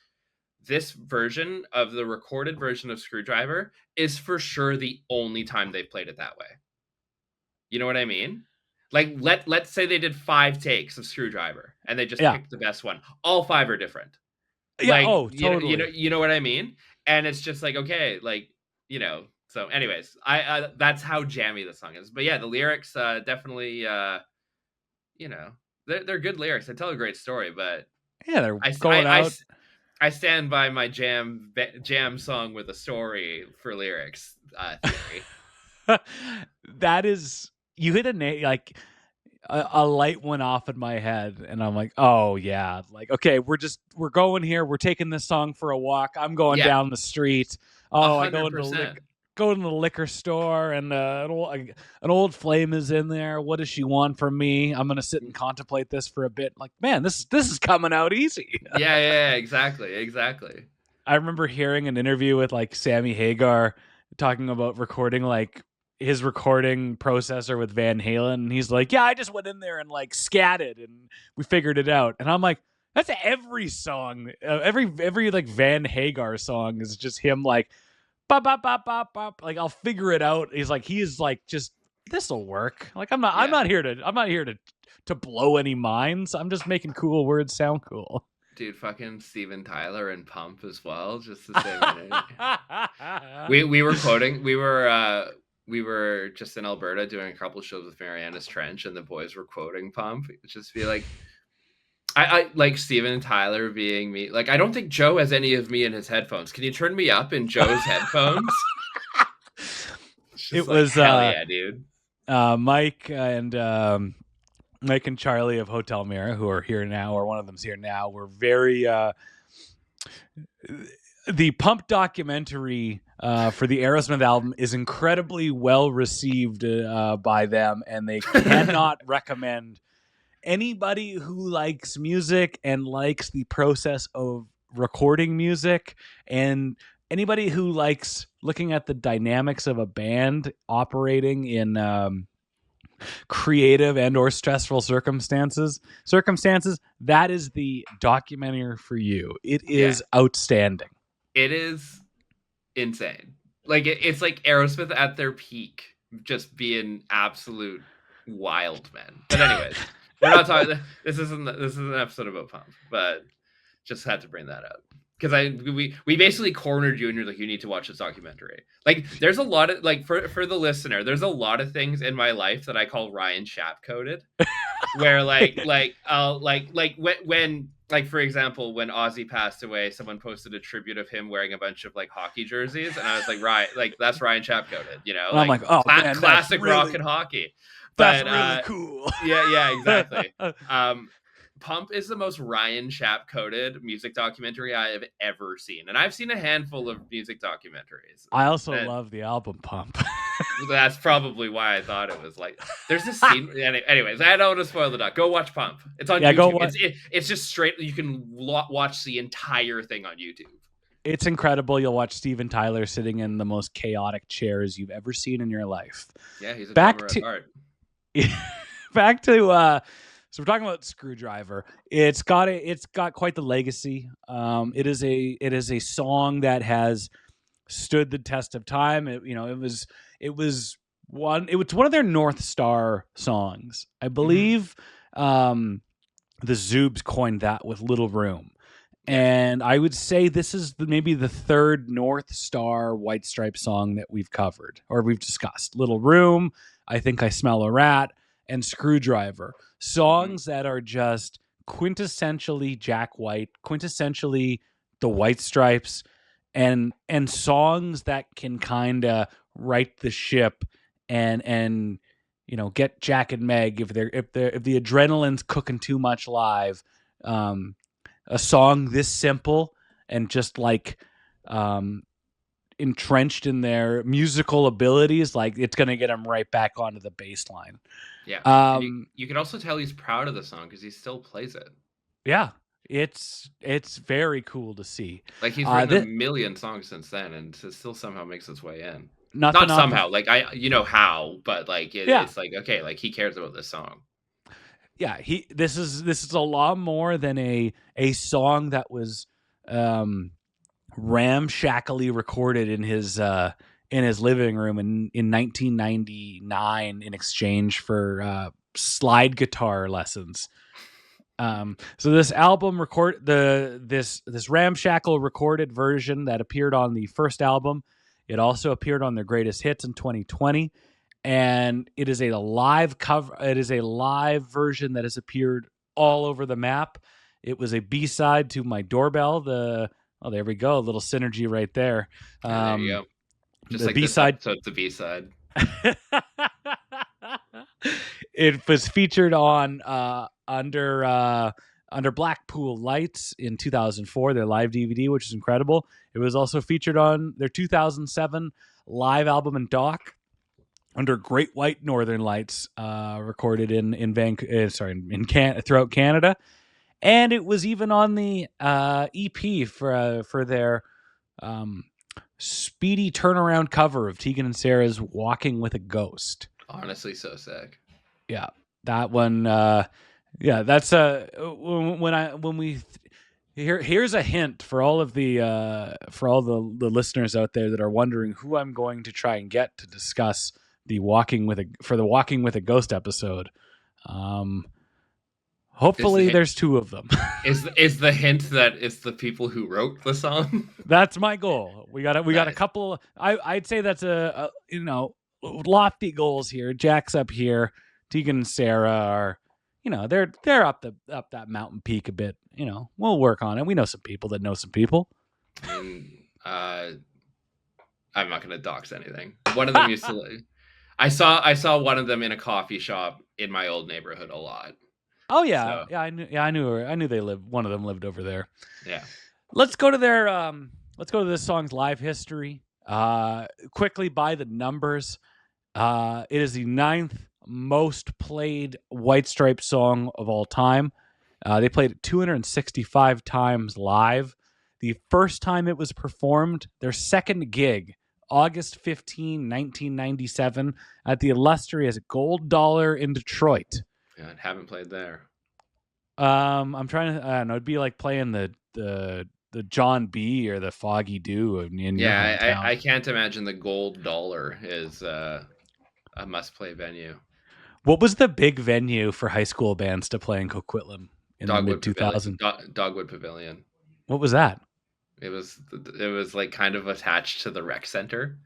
This version of the recorded version of Screwdriver is for sure the only time they've played it that way. You know what I mean? Like let's say they did 5 takes of Screwdriver and they just picked the best one. All 5 are different. Yeah, like, totally. You know what I mean? And it's just like, okay, like, you know. So anyways, I that's how jammy the song is. But yeah, the lyrics definitely you know, they're good lyrics. They tell a great story, but yeah, they're going out. I stand by my jam song with a story for lyrics theory. That is, you hit a like a light went off in my head, and I'm like, oh yeah, like okay, we're going here. We're taking this song for a walk. I'm going down the street. Oh, 100%. I go into the liquor store, and an old flame is in there. What does she want from me? I'm gonna sit and contemplate this for a bit. Like, man, this is coming out easy. yeah, exactly. I remember hearing an interview with like Sammy Hagar talking about recording like his recording processor with Van Halen, and he's like, yeah, I just went in there and like scatted and we figured it out. And I'm like, that's every song, every like Van Hagar song is just him like bop bop bop bop bop, like I'll figure it out. He's like, he is like, just this'll work. Like I'm not here to blow any minds. I'm just making cool words sound cool. Dude, fucking Steven Tyler and Pump as well, just the same. We were just in Alberta doing a couple shows with Marianas Trench, and the boys were quoting Pump. Just be like, I like Steven Tyler being me. Like, I don't think Joe has any of me in his headphones. Can you turn me up in Joe's headphones? It was hell yeah, dude. Mike and Charlie of Hotel Mira, who are here now, or one of them's here now, were very the Pump documentary for the Aerosmith album is incredibly well received by them, and they cannot recommend anybody who likes music and likes the process of recording music, and anybody who likes looking at the dynamics of a band operating in creative and or stressful circumstances, that is the documentary for you. It is outstanding. It is insane. Like it's like Aerosmith at their peak, just being absolute wild men. But anyways, we're not talking. This is an episode about Pump, but just had to bring that up because we basically cornered you and you're like, you need to watch this documentary. Like there's a lot of like for the listener, there's a lot of things in my life that I call Ryan Schaap coded, where like when like, for example, when Ozzy passed away, someone posted a tribute of him wearing a bunch of like hockey jerseys, and I was like, right, like that's Ryan Schaap coded, you know? Like, I'm like, oh, man, classic rock and hockey. That's really cool. Yeah, exactly. Pump is the most Ryan Schaap coded music documentary I have ever seen, and I've seen a handful of music documentaries. I also And love the album Pump. that's probably why I thought it was like. There's this scene. Anyways, I don't want to spoil the doc. Go watch Pump. It's on Yeah, go YouTube. It's just straight. You can watch the entire thing on YouTube. It's incredible. You'll watch Steven Tyler sitting in the most chaotic chairs you've ever seen in your life. Yeah, he's a Back drummer to- at heart. Back to so we're talking about Screwdriver. It's got quite the legacy. It is a song that has stood the test of time. It was one of their North Star songs. I believe the Zoobs coined that with Little Room. And I would say this is maybe the third North Star White Stripe song that we've covered or we've discussed. Little Room, I Think I Smell a Rat, and Screwdriver. Songs that are just quintessentially Jack White, quintessentially the White Stripes, and songs that can kind of right the ship and get Jack and Meg if the adrenaline's cooking too much live. A song this simple and just like entrenched in their musical abilities, like it's going to get him right back onto the bass line. Yeah. You can also tell he's proud of the song because he still plays it. Yeah. It's very cool to see. Like he's written a million songs since then and it still somehow makes its way in. Not somehow, like how, but like it's like, okay, like he cares about this song. Yeah, this is a lot more than a song that was ramshackly recorded in his living room in 1999 in exchange for slide guitar lessons. So this album this ramshackle recorded version that appeared on the first album. It also appeared on their greatest hits in 2020. And it is a live cover. It is a live version that has appeared all over the map. It was a B-side to My Doorbell. There we go. A little synergy right there. There you go. Just the like B-side. So it's the B-side. It was featured on under Blackpool Lights in 2004, their live DVD, which is incredible. It was also featured on their 2007 live album and doc. Under Great White Northern Lights, recorded throughout Canada, and it was even on the EP for their speedy turnaround cover of Tegan and Sarah's "Walking with a Ghost." Honestly, so sick. Yeah, that one. That's here's a hint for all of the listeners out there that are wondering who I'm going to try and get to discuss the Walking with a Ghost episode. Hopefully there's two of them. Is the hint that it's the people who wrote the song? That's my goal. We got a couple. I'd say that's a lofty goals here. Jack's up here. Tegan and Sarah are, they're up that mountain peak a bit. We'll work on it. We know some people that know some people. And I'm not going to dox anything. One of them used to. I saw one of them in a coffee shop in my old neighborhood a lot. Oh yeah, so. I knew her. I knew they lived. One of them lived over there. Yeah. Let's go to their. Let's go to this song's live history. Quickly by the numbers. It is the 9th most played White Stripes song of all time. They played it 265 times live. The first time it was performed, their second gig. August 15, 1997, at the illustrious Gold Dollar in Detroit. Yeah, I haven't played there. I'm trying to. I don't know. It'd be like playing the John B or the Foggy Dew in your hometown. I can't imagine the Gold Dollar is a must-play venue. What was the big venue for high school bands to play in Coquitlam in the mid 2000s? Dogwood Pavilion. What was that? It was like kind of attached to the rec center.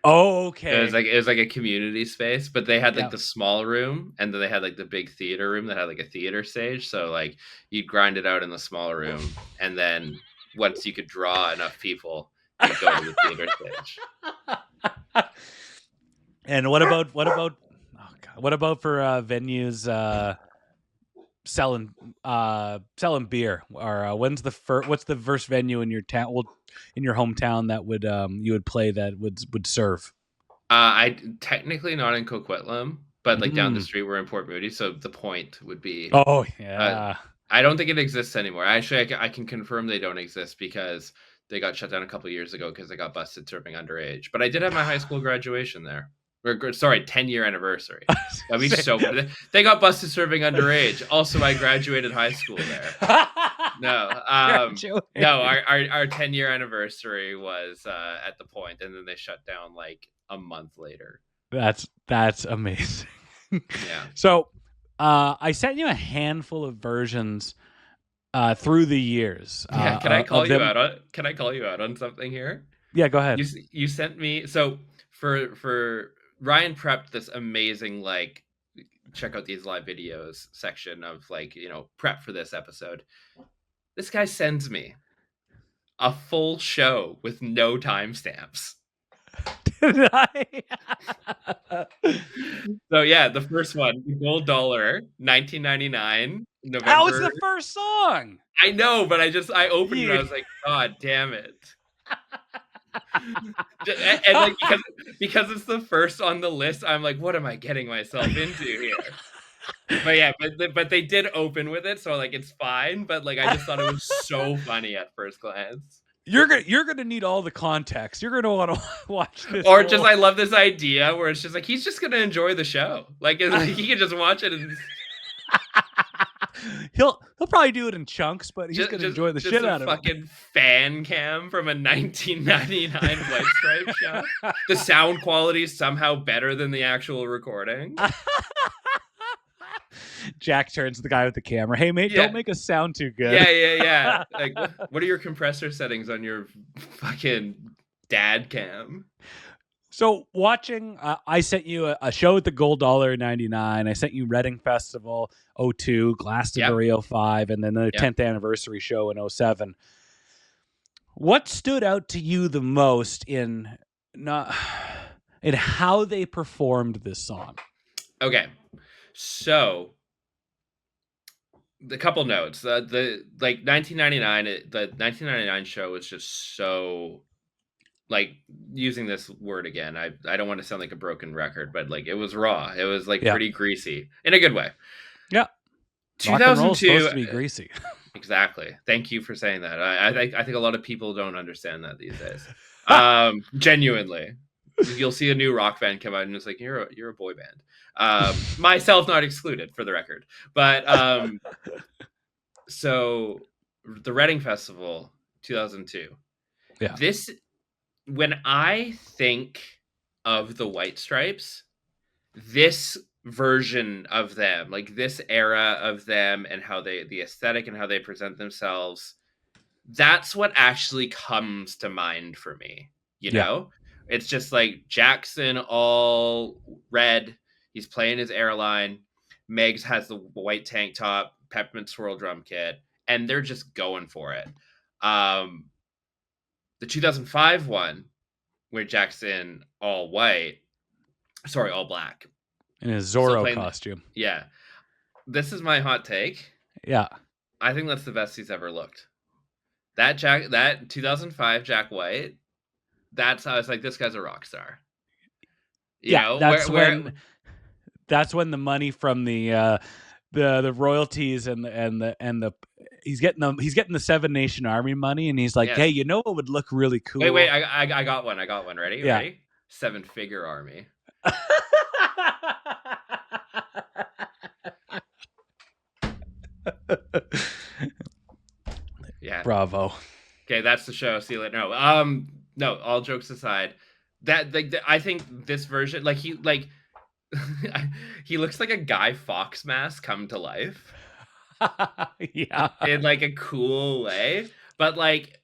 Oh, okay. It was like a community space, but they had like the small room, and then they had like the big theater room that had like a theater stage. So like you'd grind it out in the small room, and then once you could draw enough people, you'd go to the theater stage. And what about for venues selling beer, or what's the first venue in your town, in your hometown, that would you would play, that would serve? I technically not in Coquitlam, but like down the Mm. street we're in Port Moody, so the Point would be. Oh Uh, yeah. I don't think it exists anymore. Actually, I can confirm they don't exist because they got shut down a couple years ago because they got busted serving underage. But I did have my high school graduation there. Sorry, 10-year anniversary. That'd be so funny. They got busted serving underage. Also, I graduated high school there. No, no, our 10-year anniversary was at the Point, and then they shut down like a month later. That's amazing. Yeah. So, I sent you a handful of versions through the years. Yeah, can I call you out on? Can I call you out on something here? Yeah, go ahead. You sent me, so for Ryan prepped this amazing, like, check out these live videos section of, like, prep for this episode. This guy sends me a full show with no timestamps. Did I? So yeah, the first one, Gold Dollar, 1999, November. That was the first song. I know, but I opened it and I was like, God damn it. And like, because it's the first on the list, I'm like, what am I getting myself into here? But yeah, but they did open with it, so like it's fine. But like, I just thought it was so funny at first glance. You're gonna need all the context. You're gonna want to watch this. Or just, I love this idea where it's just like he's just gonna enjoy the show. Like he can just watch it and he'll probably do it in chunks, but he's gonna enjoy the shit out of it. Fucking fan cam from a 1999 White Stripe show. The sound quality is somehow better than the actual recording. Jack turns to the guy with the camera. Hey, mate, don't make us sound too good. Yeah. Like, what are your compressor settings on your fucking dad cam? So watching, I sent you a show at the Gold Dollar in 99. I sent you Reading Festival 02, Glastonbury 05, and then the 10th anniversary show in 07. What stood out to you the most in how they performed this song? Okay, so the couple notes. The 1999, the 1999 show was just so, like, using this word again, I don't want to sound like a broken record, but like, it was raw. It was like pretty greasy in a good way. Yeah. 2002 supposed to be greasy. Exactly. Thank you for saying that. I think a lot of people don't understand that these days. Genuinely. You'll see a new rock band come out and it's like, you're a boy band. Myself not excluded, for the record. But so the Reading Festival 2002. Yeah. When I think of the White Stripes, this version of them, like this era of them and how the aesthetic and how they present themselves, that's what actually comes to mind for me. You know? It's just like Jackson all red. He's playing his airline. Megs has the white tank top, peppermint swirl drum kit, and they're just going for it. The 2005 one, where Jackson all black. In his Zorro costume. Yeah. This is my hot take. Yeah. I think that's the best he's ever looked. That 2005 Jack White, that's how I was like, this guy's a rock star. You know, that's when the money from the royalties and the he's getting the Seven Nation Army money, and he's like, hey, you know what would look really cool? Wait, I got one. Ready? Yeah. Ready? 7-figure army. Yeah. Bravo. Okay, that's the show. See you later. No, all jokes aside, I think this version, like, he looks like a Guy Fawkes mask come to life. Yeah. In like a cool way. But like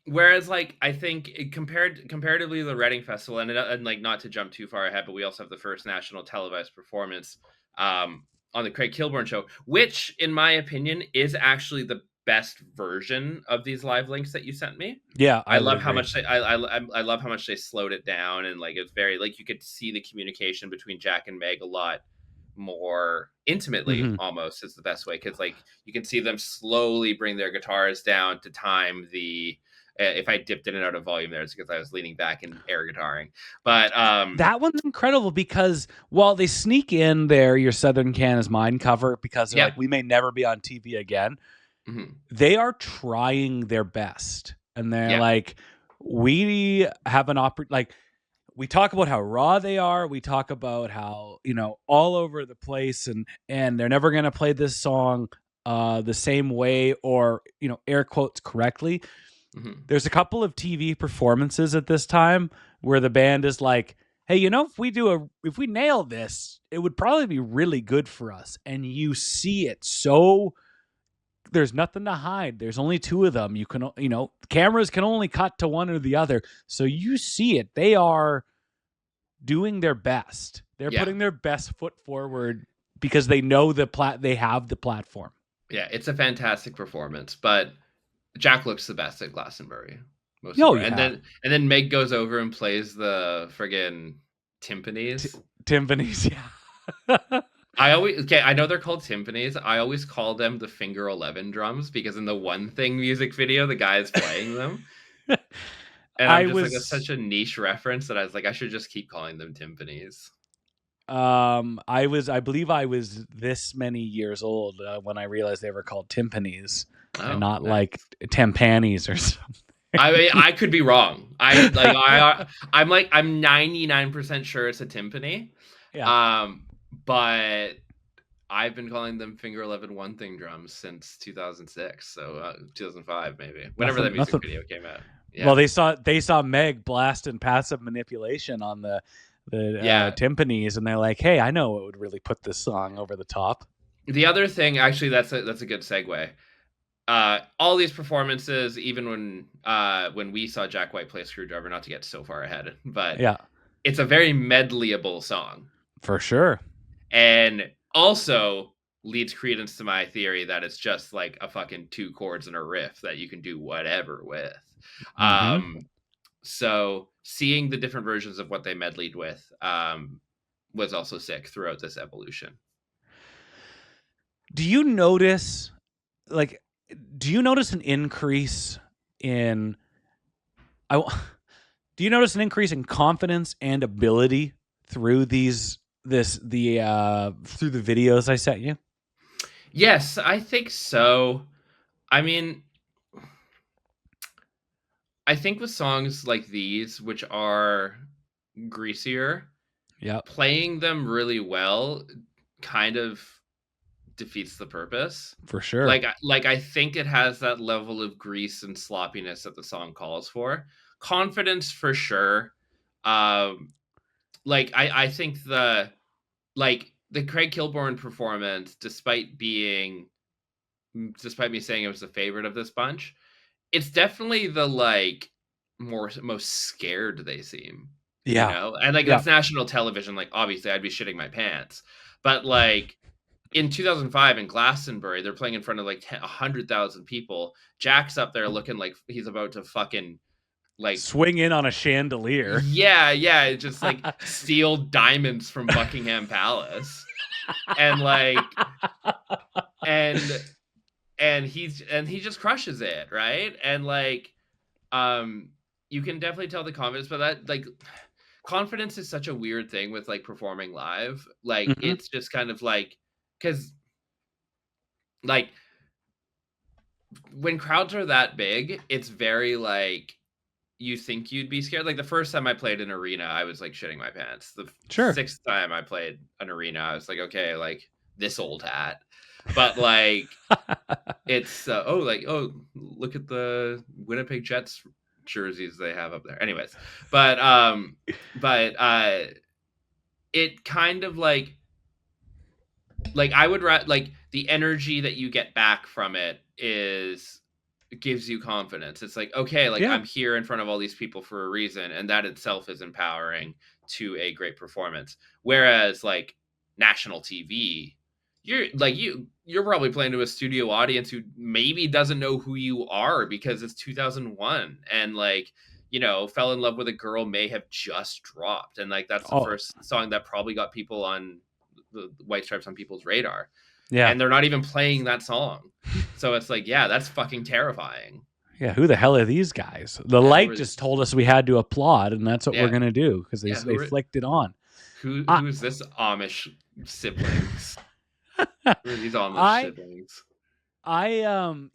whereas like I think comparatively to the Reading Festival, and like, not to jump too far ahead, but we also have the first national televised performance on the Craig Kilborn show, which in my opinion is actually the best version of these live links that you sent me. Yeah, I love how much I love how much they slowed it down, and like it's very, like, you could see the communication between Jack and Meg a lot more intimately, almost is the best way, because like you can see them slowly bring their guitars down to time the if I dipped in and out of volume there, it's because I was leaning back and air guitaring. But that one's incredible because while they sneak in there your Southern Can Is Mine cover because they're like, we may never be on TV again, they are trying their best. And they're like, we have an like, we talk about how raw they are. We talk about how, you know, all over the place, and they're never going to play this song the same way or, you know, air quotes correctly. There's a couple of TV performances at this time where the band is like, hey, you know, if we nail this, it would probably be really good for us. And you see it. So there's nothing to hide. There's only two of them. You can, you know, cameras can only cut to one or the other. So you see it. They are doing their best. They're putting their best foot forward because they know they have the platform. Yeah, it's a fantastic performance, but Jack looks the best at Glastonbury. And then Meg goes over and plays the friggin' timpanis. Timpanis, yeah. I know they're called timpanis. I always call them the Finger 11 drums because in the One Thing music video, the guy is playing them. And I'm just like, it's such a niche reference that I was like, I should just keep calling them timpanis. I believe I was this many years old when I realized they were called timpanis and not like timpanis or something. I mean, I could be wrong. I'm 99% sure it's a timpani. Yeah. But I've been calling them Finger 11 One Thing drums since 2006, so 2005 maybe, whenever that music video came out. Yeah. Well, they saw Meg blasting Passive Manipulation on the timpanis, and they're like, "Hey, I know what would really put this song over the top." The other thing, actually, that's a good segue. All these performances, even when we saw Jack White play Screwdriver, not to get so far ahead, but it's a very medleyable song for sure, and also leads credence to my theory that it's just like a fucking 2 chords and a riff that you can do whatever with. So seeing the different versions of what they medleyed with was also sick throughout this evolution. Do you notice an increase in confidence and ability through through the videos I sent you? Yes, I think so. I mean, I think with songs like these, which are greasier, playing them really well kind of defeats the purpose. For sure. Like I think it has that level of grease and sloppiness that the song calls for. Confidence for sure. I think the Craig Kilborn performance, despite me saying it was the favorite of this bunch, it's definitely the most scared they seem. Yeah. You know? And it's national television, like obviously I'd be shitting my pants. But like in 2005 in Glastonbury, they're playing in front of 100,000 people. Jack's up there looking like he's about to fucking swing in on a chandelier. Yeah, just steal diamonds from Buckingham Palace. And and he just crushes it, right? And you can definitely tell the confidence, but that confidence is such a weird thing with performing live. It's just kind of because when crowds are that big, it's very you think you'd be scared. The first time I played an arena, I was shitting my pants. The sixth time I played an arena, I was okay, this old hat. But it's look at the Winnipeg Jets jerseys they have up there. Anyways, but it kind of I would the energy that you get back from it gives you confidence. It's okay, I'm here in front of all these people for a reason, and that itself is empowering to a great performance. Whereas national TV, you're probably playing to a studio audience who maybe doesn't know who you are because it's 2001 and Fell in Love with a Girl may have just dropped, and that's the first song that probably got people on the White Stripes on people's radar. Yeah. And they're not even playing that song. So it's like, yeah, that's fucking terrifying. Yeah, who the hell are these guys? The light just told us we had to applaud, and that's what we're going to do, because they flicked it on. Who's this Amish siblings? Who are these Amish siblings?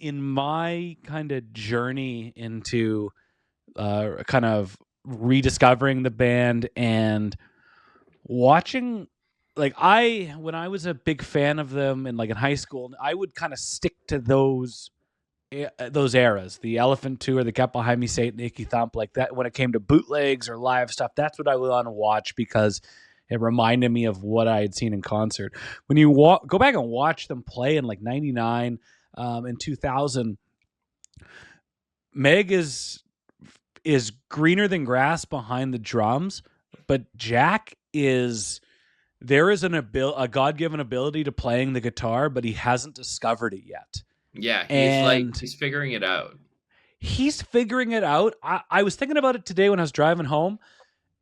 In my kind of journey into kind of rediscovering the band and watching, like, when I was a big fan of them and like in high school, I would kind of stick to those eras, the Elephant Tour, the Get Behind Me Satan, Icky Thump, like that. When it came to bootlegs or live stuff, that's what I would want to watch, because it reminded me of what I had seen in concert. When you go back and watch them play in like 99 and 2000, Meg is greener than grass behind the drums, but Jack there is a God-given ability to playing the guitar, but he hasn't discovered it yet. Yeah, he's figuring it out. He's figuring it out. I was thinking about it today when I was driving home,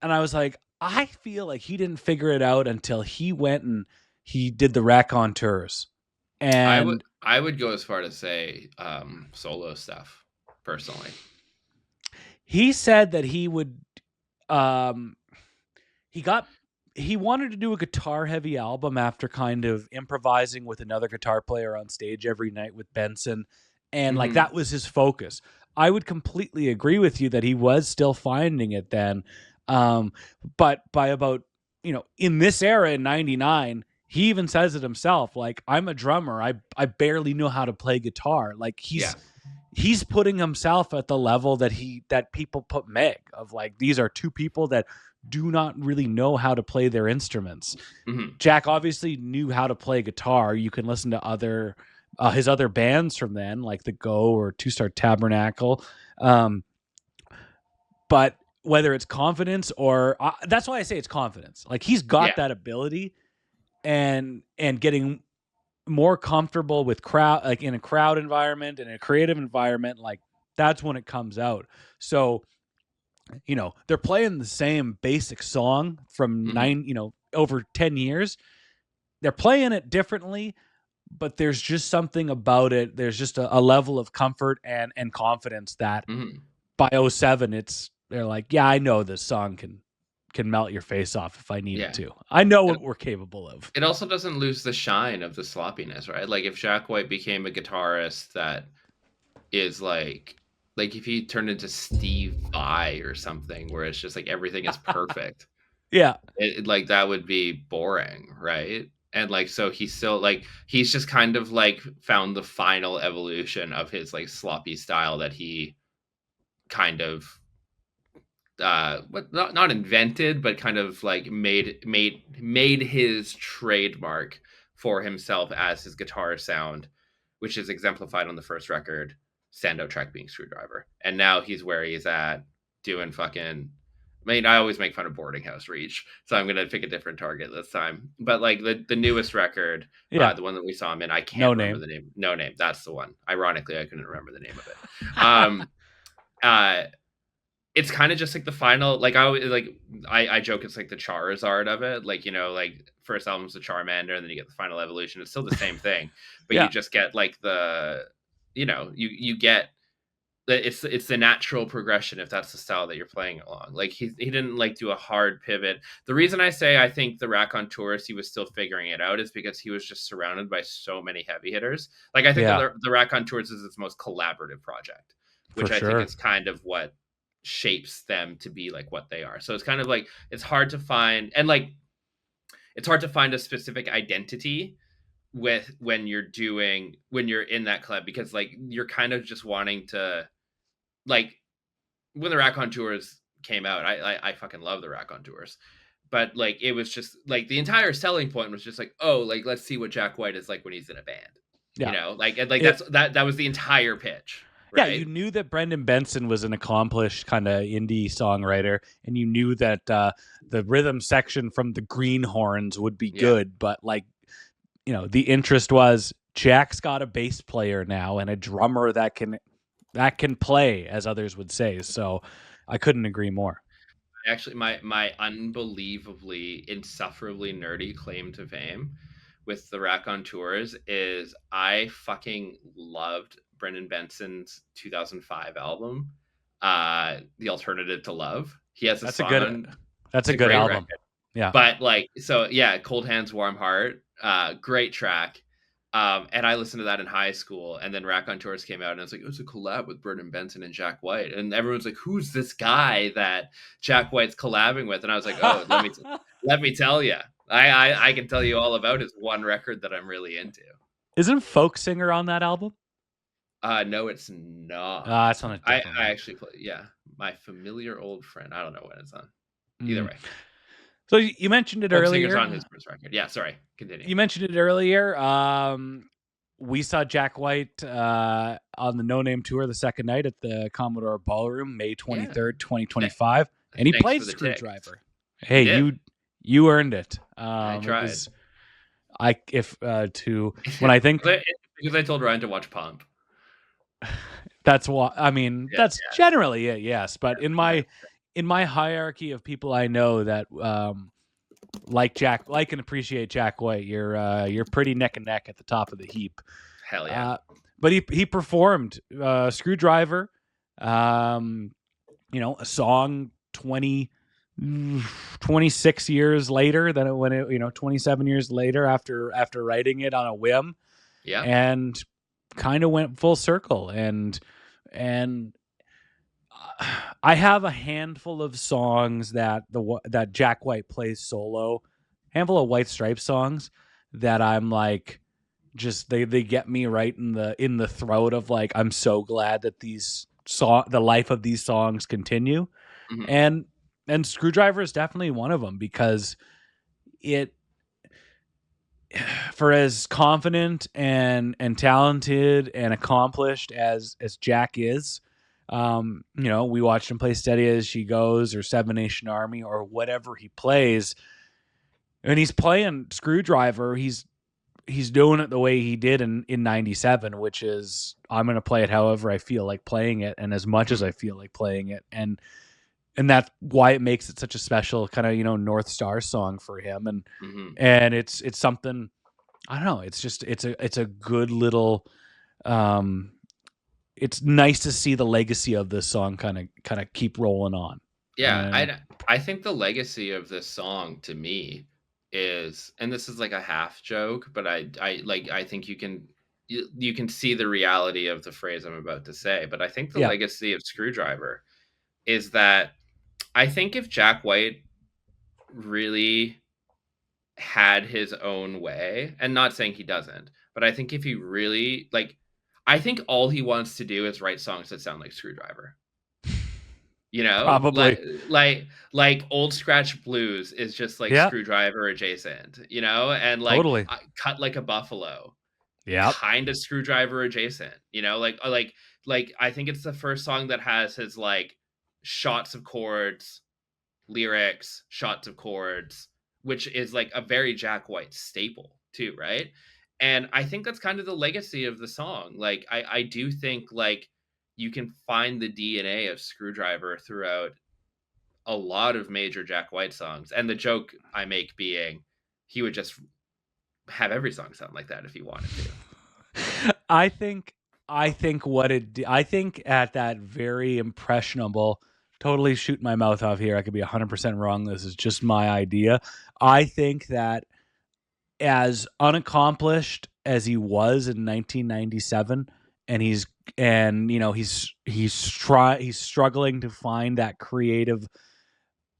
and I was like, I feel like he didn't figure it out until he went and he did the raconteurs. And I would go as far to say solo stuff, personally. He said that he would he wanted to do a guitar-heavy album after kind of improvising with another guitar player on stage every night with Benson. And like that was his focus. I would completely agree with you that he was still finding it then. But by about, in this era in 99, he even says it himself, like, I'm a drummer. I barely know how to play guitar. Like he's putting himself at the level that people put Meg, of like, these are two people that do not really know how to play their instruments. Jack obviously knew how to play guitar. You can listen to his other bands from then, like the Go or Two Star Tabernacle. But whether it's confidence or that's why I say it's confidence. Like, he's got that ability, and getting more comfortable with crowd, like in a crowd environment and a creative environment, like that's when it comes out. So, they're playing the same basic song from over 10 years. They're playing it differently, but there's just something about it. There's just a level of comfort and confidence that by 07, they're like, yeah, I know this song can melt your face off if I need it to. I know what we're capable of. It also doesn't lose the shine of the sloppiness, right? Like, if Jack White became a guitarist that is like if he turned into Steve Vai or something, where it's just like everything is perfect. Like, that would be boring, right? And like, so he's still like, he's just kind of like found the final evolution of his like sloppy style that he kind of not invented, but kind of like made his trademark for himself as his guitar sound, which is exemplified on the first record, standout track being Screwdriver. And now he's where he's at, doing fucking, I always make fun of Boarding House Reach, so I'm gonna pick a different target this time. But like the newest record, the one that we saw him in, I can't remember the name. No Name, that's the one. Ironically, I couldn't remember the name of it. It's kind of just like the final, like I joke, it's like the Charizard of it, like, like first album's the Charmander, and then you get the final evolution. It's still the same thing, but you just get like the, you get it's the natural progression, if that's the style that you're playing along. Like, he didn't like do a hard pivot. The reason I say I think the Raconteurs, he was still figuring it out, is because he was just surrounded by so many heavy hitters. Like, I think the Raconteurs is its most collaborative project, which I think is kind of what shapes them to be like what they are. So it's kind of like, it's hard to find, and like, it's hard to find a specific identity with when you're in that club, because like, you're kind of just wanting to, like, when the Raconteurs came out, I fucking love the Raconteurs, but like, it was just like, the entire selling point was just like, oh, like, let's see what Jack White is like when he's in a band, like, and like, that was the entire pitch. Right? Yeah, you knew that Brendan Benson was an accomplished kind of indie songwriter, and you knew that the rhythm section from the Greenhorns would be good, but like, the interest was, Jack's got a bass player now and a drummer that can play, as others would say. So I couldn't agree more. actually, my unbelievably, insufferably nerdy claim to fame with the Raconteurs is I fucking loved Brendan Benson's 2005 album, The Alternative to Love. He has a That's a song good. on. That's It's a a good great album. record. Yeah. But like, so yeah, Cold Hands, Warm Heart, great track. And I listened to that in high school, and then Raconteurs came out, and it's like, it was a collab with Brendan Benson and Jack White, and everyone's like, who's this guy that Jack White's collabing with? And I was like, oh, let me tell you, I can tell you all about his one record that I'm really into. Isn't Folk Singer on that album? No, it's not. That's on a I different one. actually play, yeah, My Familiar Old Friend. I don't know when it's on. Either way. So you mentioned it Folk Singer's earlier. on his first record. Yeah, sorry. Continue. You mentioned it earlier. We saw Jack White on the No Name Tour the second night at the Commodore Ballroom, May 23rd, 2025. And he Thanks played for the Screwdriver. tick. Hey, did. you earned it. I tried. When I think because I told Ryan to watch Pump. that's what I mean. Yeah, that's yeah. generally it, yes. But in my hierarchy of people I know that like and appreciate Jack White, you're pretty neck and neck at the top of the heap. Hell yeah. But he performed Screwdriver, a song 26 years later than when it 27 years later after writing it on a whim. Yeah. And kind of went full circle, and I have a handful of songs that Jack White plays solo, handful of White Stripes songs that I'm like, just they get me right in the throat of like, I'm so glad that the life of these songs continue. Mm-hmm. And Screwdriver is definitely one of them, because for as confident and talented and accomplished as Jack is, we watched him play Steady as She Goes or Seven Nation Army or whatever he plays, and he's playing Screwdriver. He's doing it the way he did in 97, which is, I'm going to play it however I feel like playing it and as much as I feel like playing it. And that's why it makes it such a special kind of, North Star song for him. And it's something, I don't know. It's just, it's a good little, it's nice to see the legacy of this song kind of keep rolling on. Yeah. I think the legacy of this song to me is, and this is like a half joke, but I think you can see the reality of the phrase I'm about to say, but I think the legacy of Screwdriver is that I think if Jack White really had his own way, and not saying he doesn't, but I think if he really, I think all he wants to do is write songs that sound like Screwdriver. Probably. Like Old Scratch Blues is just like Screwdriver adjacent, and like totally. Cut Like a Buffalo. Yeah. Kind of Screwdriver adjacent, like I think it's the first song that has his like shots of chords, lyrics, shots of chords, which is like a very Jack White staple too, right? And I think that's kind of the legacy of the song. Like I do think like you can find the DNA of Screwdriver throughout a lot of major Jack White songs. And the joke I make being he would just have every song sound like that if he wanted to. I think at that very impressionable, totally shoot my mouth off here, I could be 100% wrong, this is just my idea. I think that as unaccomplished as he was in 1997, and he's struggling to find that creative,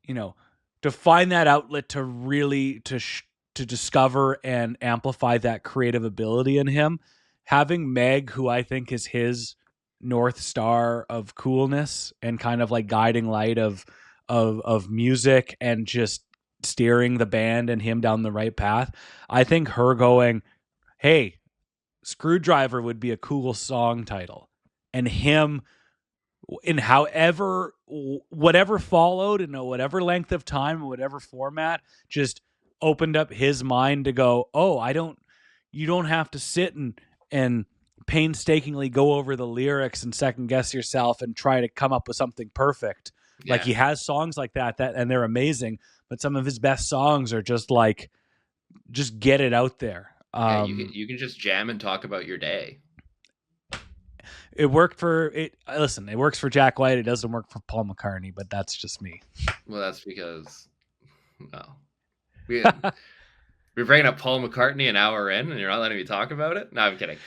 to find that outlet to really to discover and amplify that creative ability in him. Having Meg, who I think is his North Star of coolness and kind of like guiding light of music and just steering the band and him down the right path. I think her going, hey, Screwdriver would be a cool song title, and him in whatever followed in whatever length of time, whatever format, just opened up his mind to go, oh, you don't have to sit and painstakingly go over the lyrics and second guess yourself and try to come up with something perfect. Like he has songs like that and they're amazing, but some of his best songs are just like, just get it out there. Yeah, you can just jam and talk about your day. It worked for it. Listen, it works for Jack White. It doesn't work for Paul McCartney, but that's just me. Well, that's because, we're bringing up Paul McCartney an hour in, and you're not letting me talk about it. No, I'm kidding.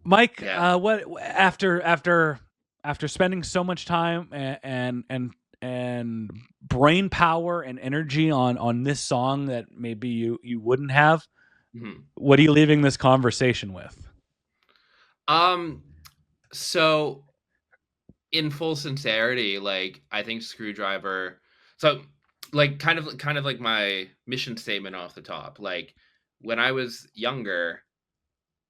Mike, yeah. What after spending so much time and brain power and energy on this song that maybe you wouldn't have, what are you leaving this conversation with? So in full sincerity, like I think Screwdriver, so like kind of like my mission statement off the top, like when I was younger,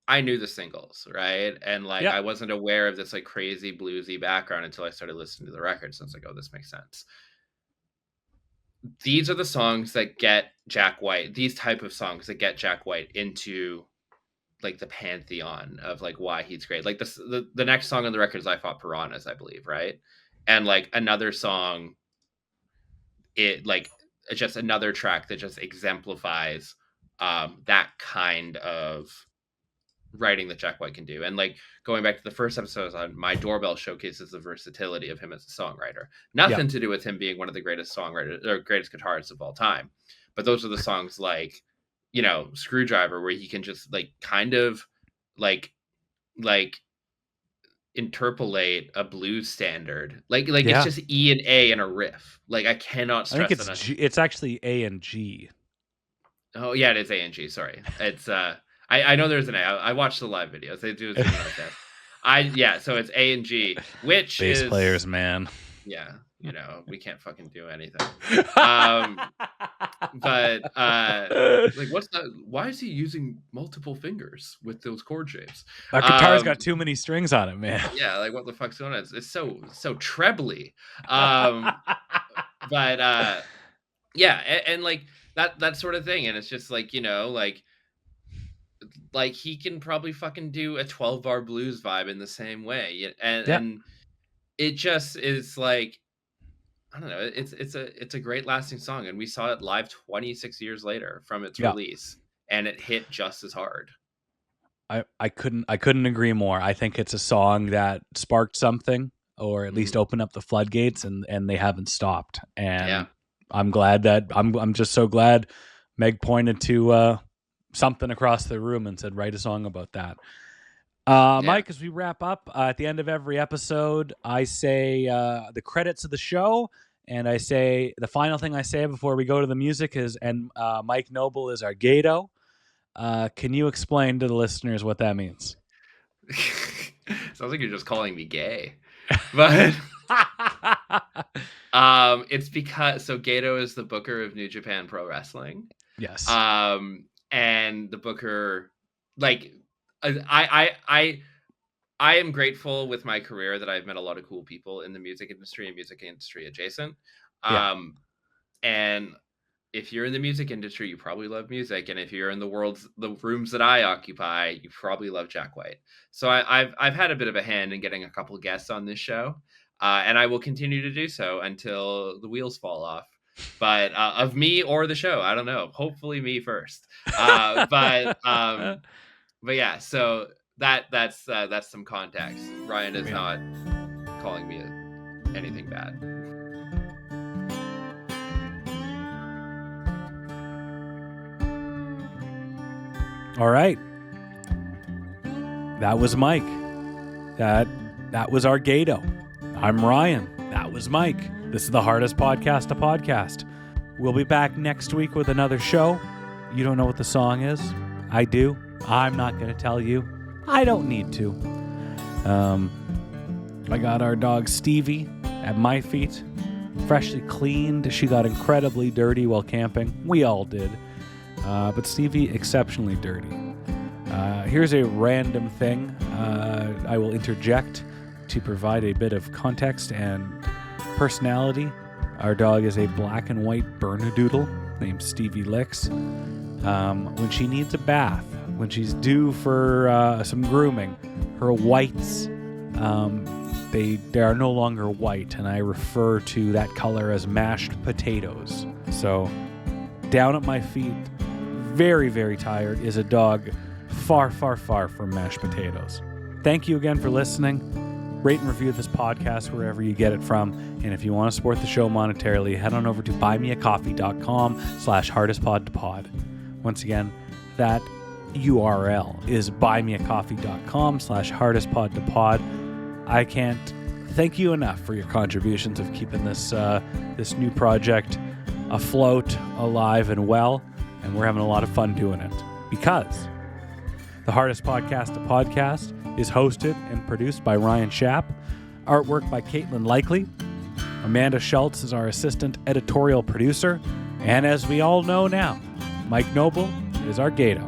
I knew the singles, right? And like I wasn't aware of this like crazy bluesy background until I started listening to the record. So I was like, oh, this makes sense. These are the songs that get Jack White, these type of songs that get Jack White into like the pantheon of like why he's great. Like the next song on the record is I Fought Piranhas, I believe, right? And like another song, it's just another track that just exemplifies that kind of writing that Jack White can do. And like going back to the first episode on My Doorbell showcases the versatility of him as a songwriter. Nothing to do with him being one of the greatest songwriters or greatest guitarists of all time. But those are the songs like, Screwdriver, where he can just like kind of like interpolate a blues standard. It's just E and A and a riff. Like I cannot stress I think it's actually A and G. Oh yeah, it is A and G. Sorry. It's I know there's an A. I watched the live videos. They do something like that. So it's A and G, which bass is players, man. Yeah, we can't fucking do anything. But like, what's that? Why is he using multiple fingers with those chord shapes? Our guitar's got too many strings on it, man. Yeah, like what the fuck's going on? It's so trebly. But yeah, and like that sort of thing, and it's just like like he can probably fucking do a 12-bar blues vibe in the same way, and it just is like, I don't know, it's a great lasting song, and we saw it live 26 years later from its release, and it hit just as hard. I couldn't agree more. I think it's a song that sparked something, or at least opened up the floodgates, and they haven't stopped. And I'm glad that I'm just so glad Meg pointed to something across the room and said, write a song about that. Mike, as we wrap up, at the end of every episode, I say the credits of the show, and I say the final thing I say before we go to the music is, and Mike Noble is our Gato. Can you explain to the listeners what that means? Sounds like you're just calling me gay, but it's because Gato is the booker of New Japan Pro Wrestling. Yes. And the booker, like, I am grateful with my career that I've met a lot of cool people in the music industry and music industry adjacent. And if you're in the music industry, you probably love music. And if you're in the rooms that I occupy, you probably love Jack White. So I've had a bit of a hand in getting a couple guests on this show. And I will continue to do so until the wheels fall off. But of me or the show, I don't know. Hopefully me first. But yeah, so that's some context. Ryan is not calling me anything bad. All right. That was Mike. That was our Gato. I'm Ryan. That was Mike. This is the hardest podcast to podcast. We'll be back next week with another show. You don't know what the song is? I do. I'm not going to tell you. I don't need to. I got our dog Stevie at my feet, freshly cleaned. She got incredibly dirty while camping. We all did. But Stevie, exceptionally dirty. Here's a random thing. I will interject to provide a bit of context and personality. Our dog is a black and white Bernedoodle named Stevie Licks. When she needs a bath, when she's due for some grooming, her whites They are no longer white, and I refer to that color as mashed potatoes. So, down at my feet, very, very tired, is a dog far, far, far from mashed potatoes. Thank you again for listening. Rate and review this podcast wherever you get it from. And if you want to support the show monetarily, head on over to buymeacoffee.com/hardestpodtopod. Once again, that URL is buymeacoffee.com/hardestpodtopod. I can't thank you enough for your contributions of keeping this new project afloat, alive, and well. And we're having a lot of fun doing it. Because the Hardest Podcast to Podcast is hosted and produced by Ryan Schaap. Artwork by Caitlin Likely. Amanda Schultz is our assistant editorial producer. And as we all know now, Mike Noble is our Gato.